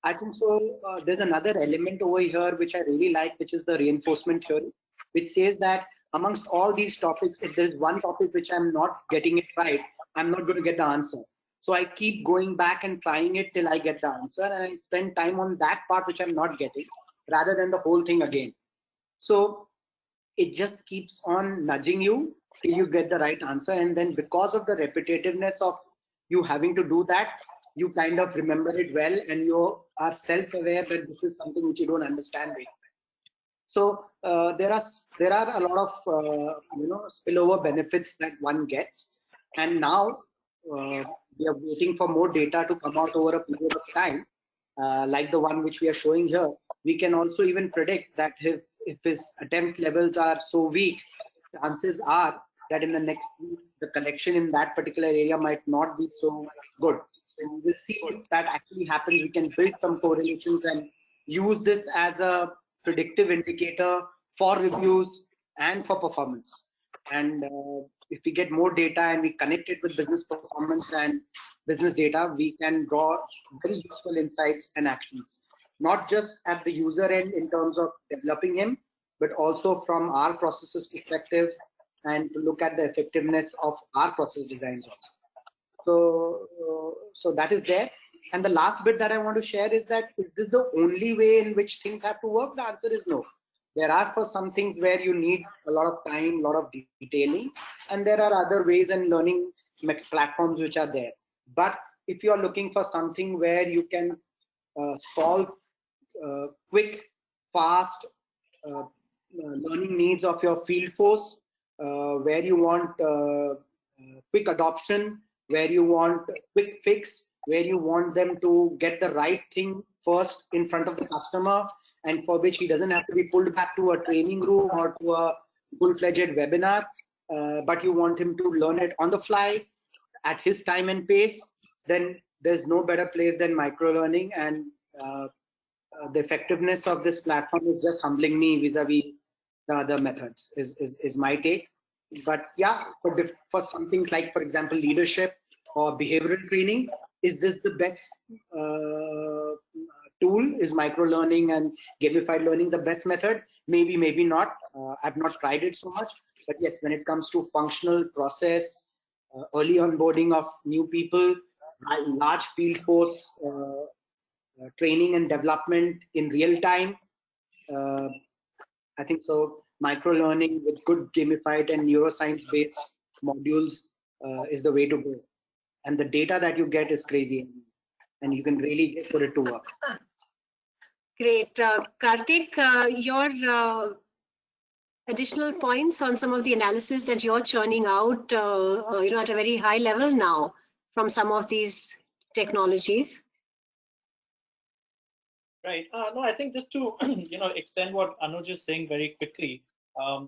I think so. There's another element over here which I really like, which is the reinforcement theory, which says that amongst all these topics, if there's one topic which I'm not getting it right, I'm not going to get the answer. So I keep going back and trying it till I get the answer, and I spend time on that part which I'm not getting rather than the whole thing again. So it just keeps on nudging you till you get the right answer. And then because of the repetitiveness of you having to do that, you kind of remember it well, and you are self-aware that this is something which you don't understand very well. So there are a lot of spillover benefits that one gets, and now we are waiting for more data to come out over a period of time, like the one which we are showing here. We can also even predict that if his attempt levels are so weak, chances are that in the next week the collection in that particular area might not be so good. So we'll see if that actually happens. We can build some correlations and use this as a predictive indicator for reviews and for performance. And if we get more data and we connect it with business performance and business data, we can draw very useful insights and actions, not just at the user end in terms of developing him, but also from our processes perspective, and to look at the effectiveness of our process designs also. So that is there. And the last bit that I want to share is that, is this the only way in which things have to work? The answer is no. There are for some things where you need a lot of time, a lot of detailing, and there are other ways and learning platforms which are there. But if you are looking for something where you can solve quick fast learning needs of your field force, where you want quick adoption, where you want quick fix, where you want them to get the right thing first in front of the customer, and for which he doesn't have to be pulled back to a training room or to a full-fledged webinar, but you want him to learn it on the fly at his time and pace, then there's no better place than micro-learning. And the effectiveness of this platform is just humbling me vis-a-vis the other methods, is my take. But yeah, for something like, for example, leadership or behavioral training, is this the best tool? Is micro-learning and gamified learning the best method? Maybe, maybe not. I've not tried it so much. But yes, when it comes to functional process, early onboarding of new people, large field force training and development in real time, I think so. Micro-learning with good gamified and neuroscience-based modules is the way to go. And the data that you get is crazy, and you can really put it to work. Great. Kartik, your additional points on some of the analysis that you're churning out, at a very high level now from some of these technologies. Right. No, I think just to extend what Anuj is saying very quickly, I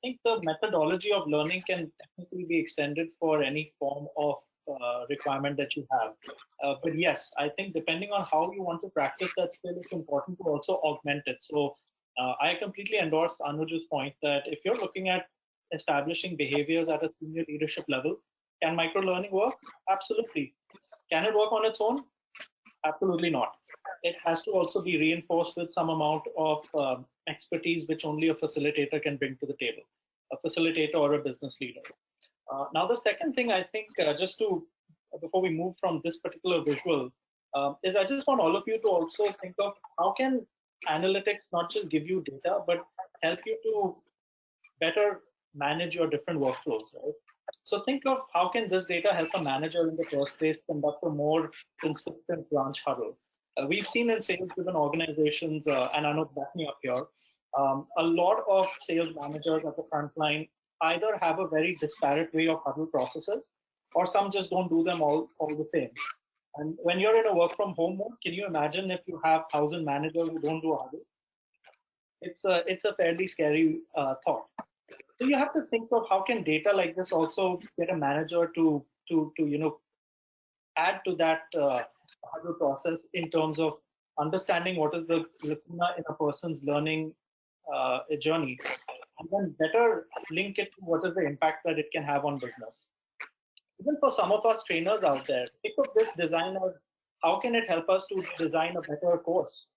think the methodology of learning can technically be extended for any form of requirement that you have. But yes, I think depending on how you want to practice that skill, it's important to also augment it. So I completely endorse Anuj's point that if you're looking at establishing behaviors at a senior leadership level, can micro-learning work? Absolutely. Can it work on its own? Absolutely not. It has to also be reinforced with some amount of expertise which only a facilitator can bring to the table, a facilitator or a business leader. Now, the second thing I think, before we move from this particular visual, is I just want all of you to also think of how can analytics not just give you data, but help you to better manage your different workflows, right? So think of how can this data help a manager in the first place conduct a more consistent branch huddle. We've seen in sales-driven organizations, and I know back me up here, a lot of sales managers at the front line either have a very disparate way of huddle processes, or some just don't do them all the same. And when you're in a work from home mode, can you imagine if you have 1,000 managers who don't do a huddle? It's a fairly scary thought. So you have to think of how can data like this also get a manager to add to that huddle process in terms of understanding what is the lacuna in a person's learning journey, and then better link it to what is the impact that it can have on business. Even for some of us trainers out there, think of this design as how can it help us to design a better course.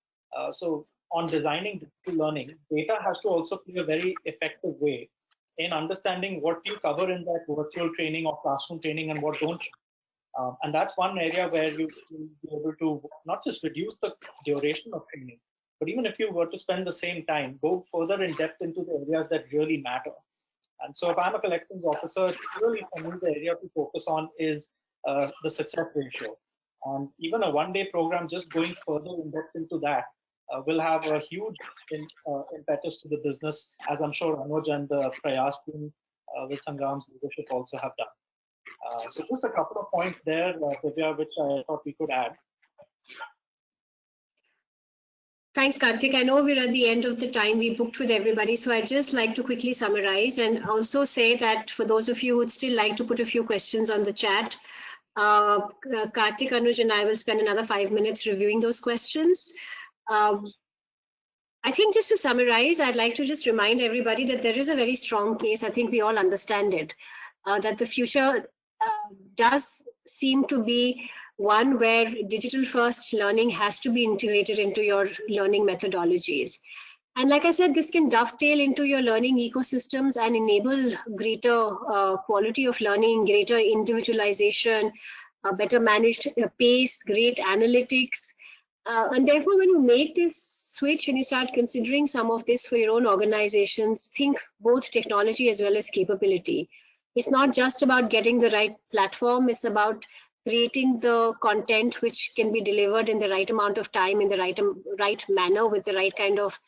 So on designing digital learning, data has to also play a very effective way in understanding what you cover in that virtual training or classroom training and what don't you. And that's one area where you'll be able to not just reduce the duration of training, but even if you were to spend the same time, go further in depth into the areas that really matter. And so if I'm a collections officer, really for me, the area to focus on is the success ratio. And even a one-day program, just going further in depth into that, will have a huge impetus to the business, as I'm sure Anuj and the Prayas team with Sangram's leadership also have done. So just a couple of points there, Divya, which I thought we could add. Thanks, Kartik. I know we're at the end of the time we booked with everybody, so I'd just like to quickly summarize and also say that for those of you who would still like to put a few questions on the chat, Kartik, Anuj, and I will spend another 5 minutes reviewing those questions. I think just to summarize, I'd like to just remind everybody that there is a very strong case, I think we all understand it, that the future does seem to be one where digital first learning has to be integrated into your learning methodologies. And like I said, this can dovetail into your learning ecosystems and enable greater quality of learning, greater individualization, better managed pace, great analytics. And therefore, when you make this switch and you start considering some of this for your own organizations, think both technology as well as capability. It's not just about getting the right platform, it's about creating the content which can be delivered in the right amount of time, in the right manner, with the right kind of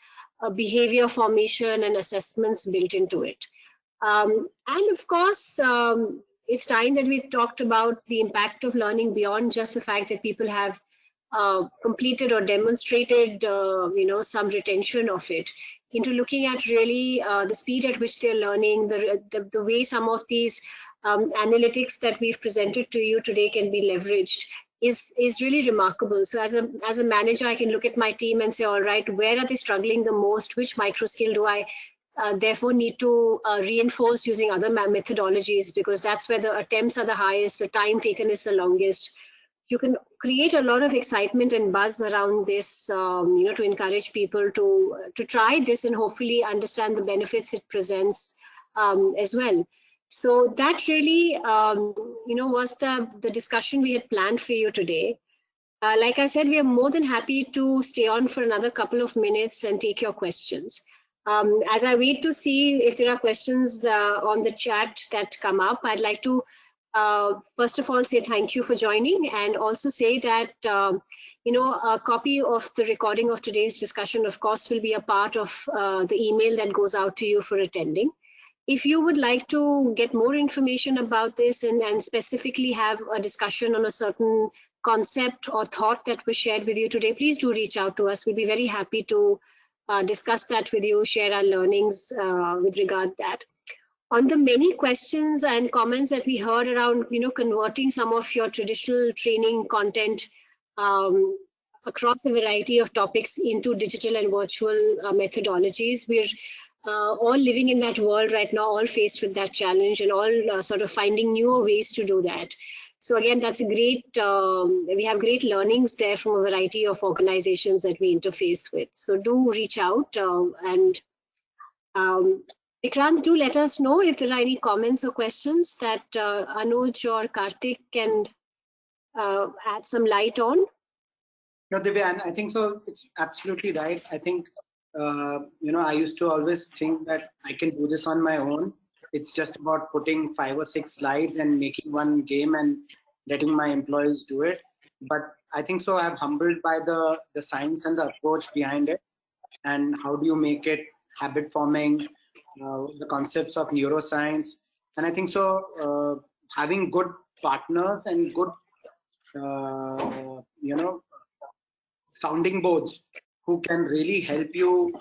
behavior formation and assessments built into it. And of course, it's time that we talked about the impact of learning beyond just the fact that people have completed or demonstrated, some retention of it, into looking at really the speed at which they're learning, the way some of these analytics that we've presented to you today can be leveraged is really remarkable. So as a manager, I can look at my team and say, all right, where are they struggling the most? Which micro skill do I therefore need to reinforce using other methodologies, because that's where the attempts are the highest, the time taken is the longest. You can create a lot of excitement and buzz around this, to encourage people to try this and hopefully understand the benefits it presents as well. So that really, was the discussion we had planned for you today. Like I said, we are more than happy to stay on for another couple of minutes and take your questions. As I wait to see if there are questions on the chat that come up, I'd like to first of all say thank you for joining, and also say that a copy of the recording of today's discussion, of course, will be a part of the email that goes out to you for attending. If you would like to get more information about this and specifically have a discussion on a certain concept or thought that was shared with you today, please do reach out to us. We'll be very happy to discuss that with you, share our learnings with regard to that. On the many questions and comments that we heard around, converting some of your traditional training content across a variety of topics into digital and virtual methodologies, we're all living in that world right now, all faced with that challenge, and all sort of finding newer ways to do that. So again, that's a great, we have great learnings there from a variety of organizations that we interface with. So do reach out and Vikrant, do let us know if there are any comments or questions that Anuj or Kartik can add some light on. No, Divya, I think so. It's absolutely right. I think, I used to always think that I can do this on my own. It's just about putting 5 or 6 slides and making one game and letting my employees do it. But I think so I'm humbled by the science and the approach behind it. And how do you make it habit forming, the concepts of neuroscience. And I think so having good partners and good, sounding boards who can really help you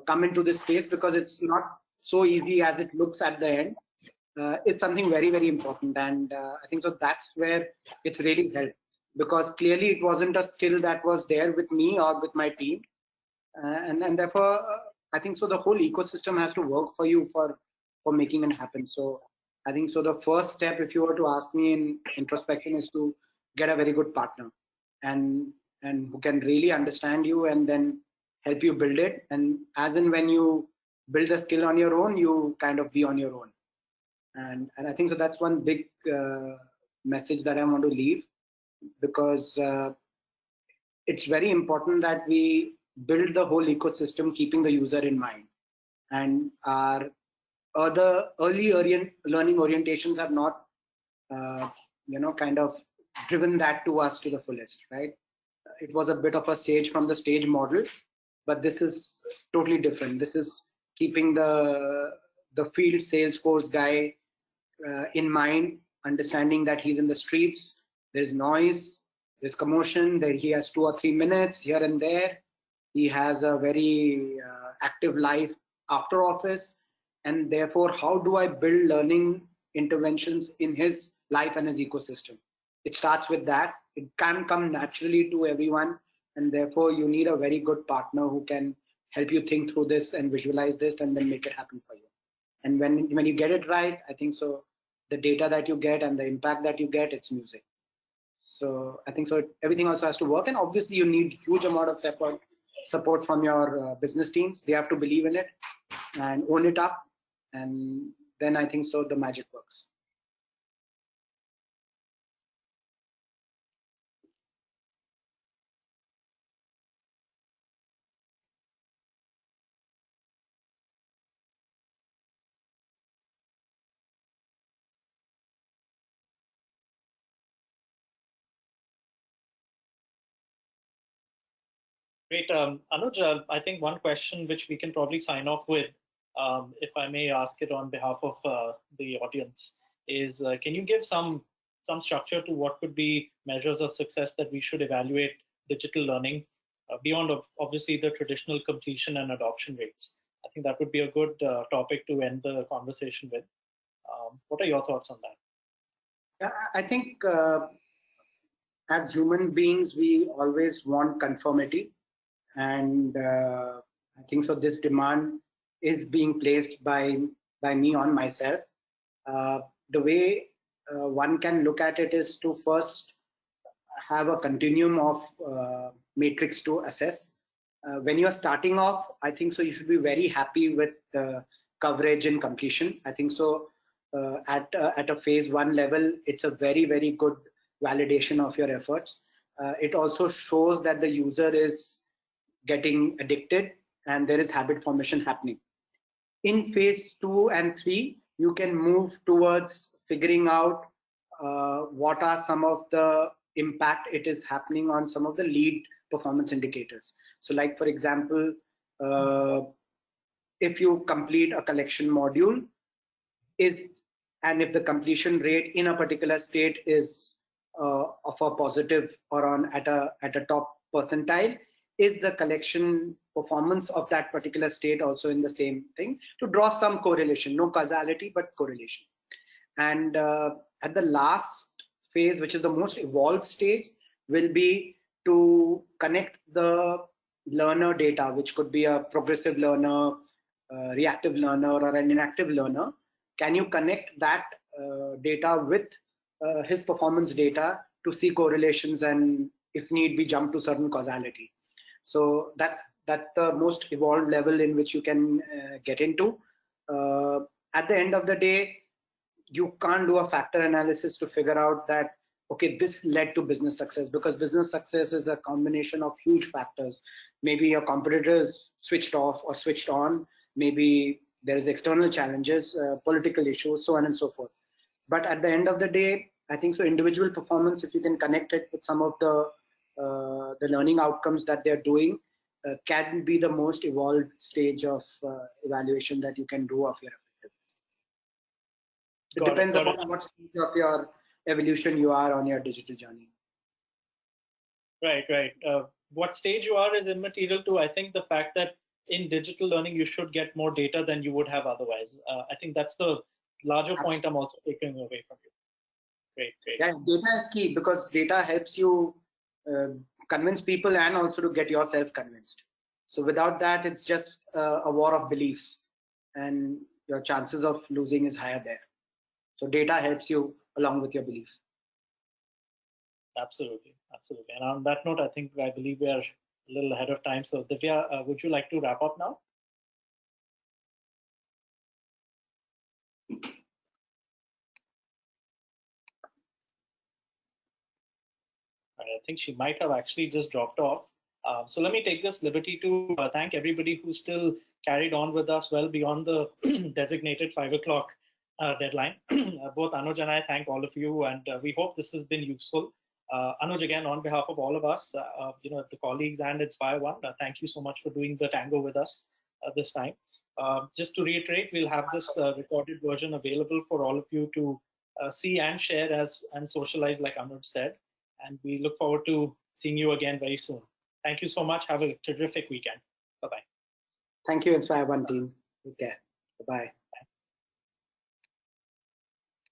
come into this space, because it's not so easy as it looks at the end, is something very, very important. And I think so that's where it's really helped, because clearly it wasn't a skill that was there with me or with my team. And therefore, I think so the whole ecosystem has to work for you for making it happen. So I think so the first step, if you were to ask me in introspection, is to get a very good partner and who can really understand you and then help you build it. And as and when you build a skill on your own, you kind of be on your own. And I think so that's one big message that I want to leave, because it's very important that we build the whole ecosystem keeping the user in mind. And our other early learning orientations have not kind of driven that to us to the fullest, right? It was a bit of a sage from the stage model, but this is totally different. This is keeping the field sales force guy in mind, understanding that he's in the streets, there's noise, there's commotion, that he has 2 or 3 minutes here and there. He has a very active life after office, and therefore how do I build learning interventions in his life and his ecosystem? It starts with that. It can come naturally to everyone, and therefore you need a very good partner who can help you think through this and visualize this and then make it happen for you. And when you get it right, I think so the data that you get and the impact that you get, it's music. So I think so everything also has to work, and obviously you need huge amount of support from your business teams. They have to believe in it and own it up, and then I think so the magic works. Great. Anuj, I think one question which we can probably sign off with, if I may ask it on behalf of the audience, is can you give some structure to what could be measures of success that we should evaluate digital learning beyond obviously the traditional completion and adoption rates? I think that would be a good topic to end the conversation with. What are your thoughts on that? I think as human beings, we always want conformity, and I think so. This demand is being placed by me on myself. The way one can look at it is to first have a continuum of matrix to assess. When you are starting off, I think so you should be very happy with coverage and completion. I think so at a phase 1 level, it's a very good validation of your efforts. It also shows that the user is getting addicted and there is habit formation happening. In phase 2 and 3, you can move towards figuring out what are some of the impact it is happening on some of the lead performance indicators. So like, for example, if you complete a collection module, and if the completion rate in a particular state is of a positive or at a top percentile, is the collection performance of that particular state also in the same thing, to draw some correlation, no causality, but correlation. And at the last phase, which is the most evolved stage, will be to connect the learner data, which could be a progressive learner, reactive learner, or an inactive learner. Can you connect that data with his performance data to see correlations, and if need be, jump to certain causality? So that's the most evolved level in which you can get into. At the end of the day, you can't do a factor analysis to figure out that, okay, this led to business success, because business success is a combination of huge factors. Maybe your competitors switched off or switched on, maybe there is external challenges, political issues, so on and so forth. But at the end of the day, I think so individual performance, if you can connect it with some of the learning outcomes that they're doing, can be the most evolved stage of evaluation that you can do of your effectiveness. It depends upon what stage of your evolution you are on your digital journey. Right. What stage you are is immaterial to, I think, the fact that in digital learning, you should get more data than you would have otherwise. I think that's the larger point I'm also taking away from you. Great. Yeah, data is key, because data helps you convince people and also to get yourself convinced. So without that, it's just a war of beliefs, and your chances of losing is higher there. So data helps you along with your belief. Absolutely. And on that note, I believe we are a little ahead of time. So Divya, would you like to wrap up now? I think she might have actually just dropped off. So let me take this liberty to thank everybody who still carried on with us well beyond the designated 5 o'clock deadline. Both Anuj and I thank all of you, and we hope this has been useful. Anuj, again, on behalf of all of us, the colleagues and InspireOne, thank you so much for doing the tango with us this time. Just to reiterate, we'll have this recorded version available for all of you to see and share and socialize, like Anuj said. And we look forward to seeing you again very soon. Thank you so much. Have a terrific weekend. Bye-bye. Thank you, InspireOne team. Take care. Bye-bye.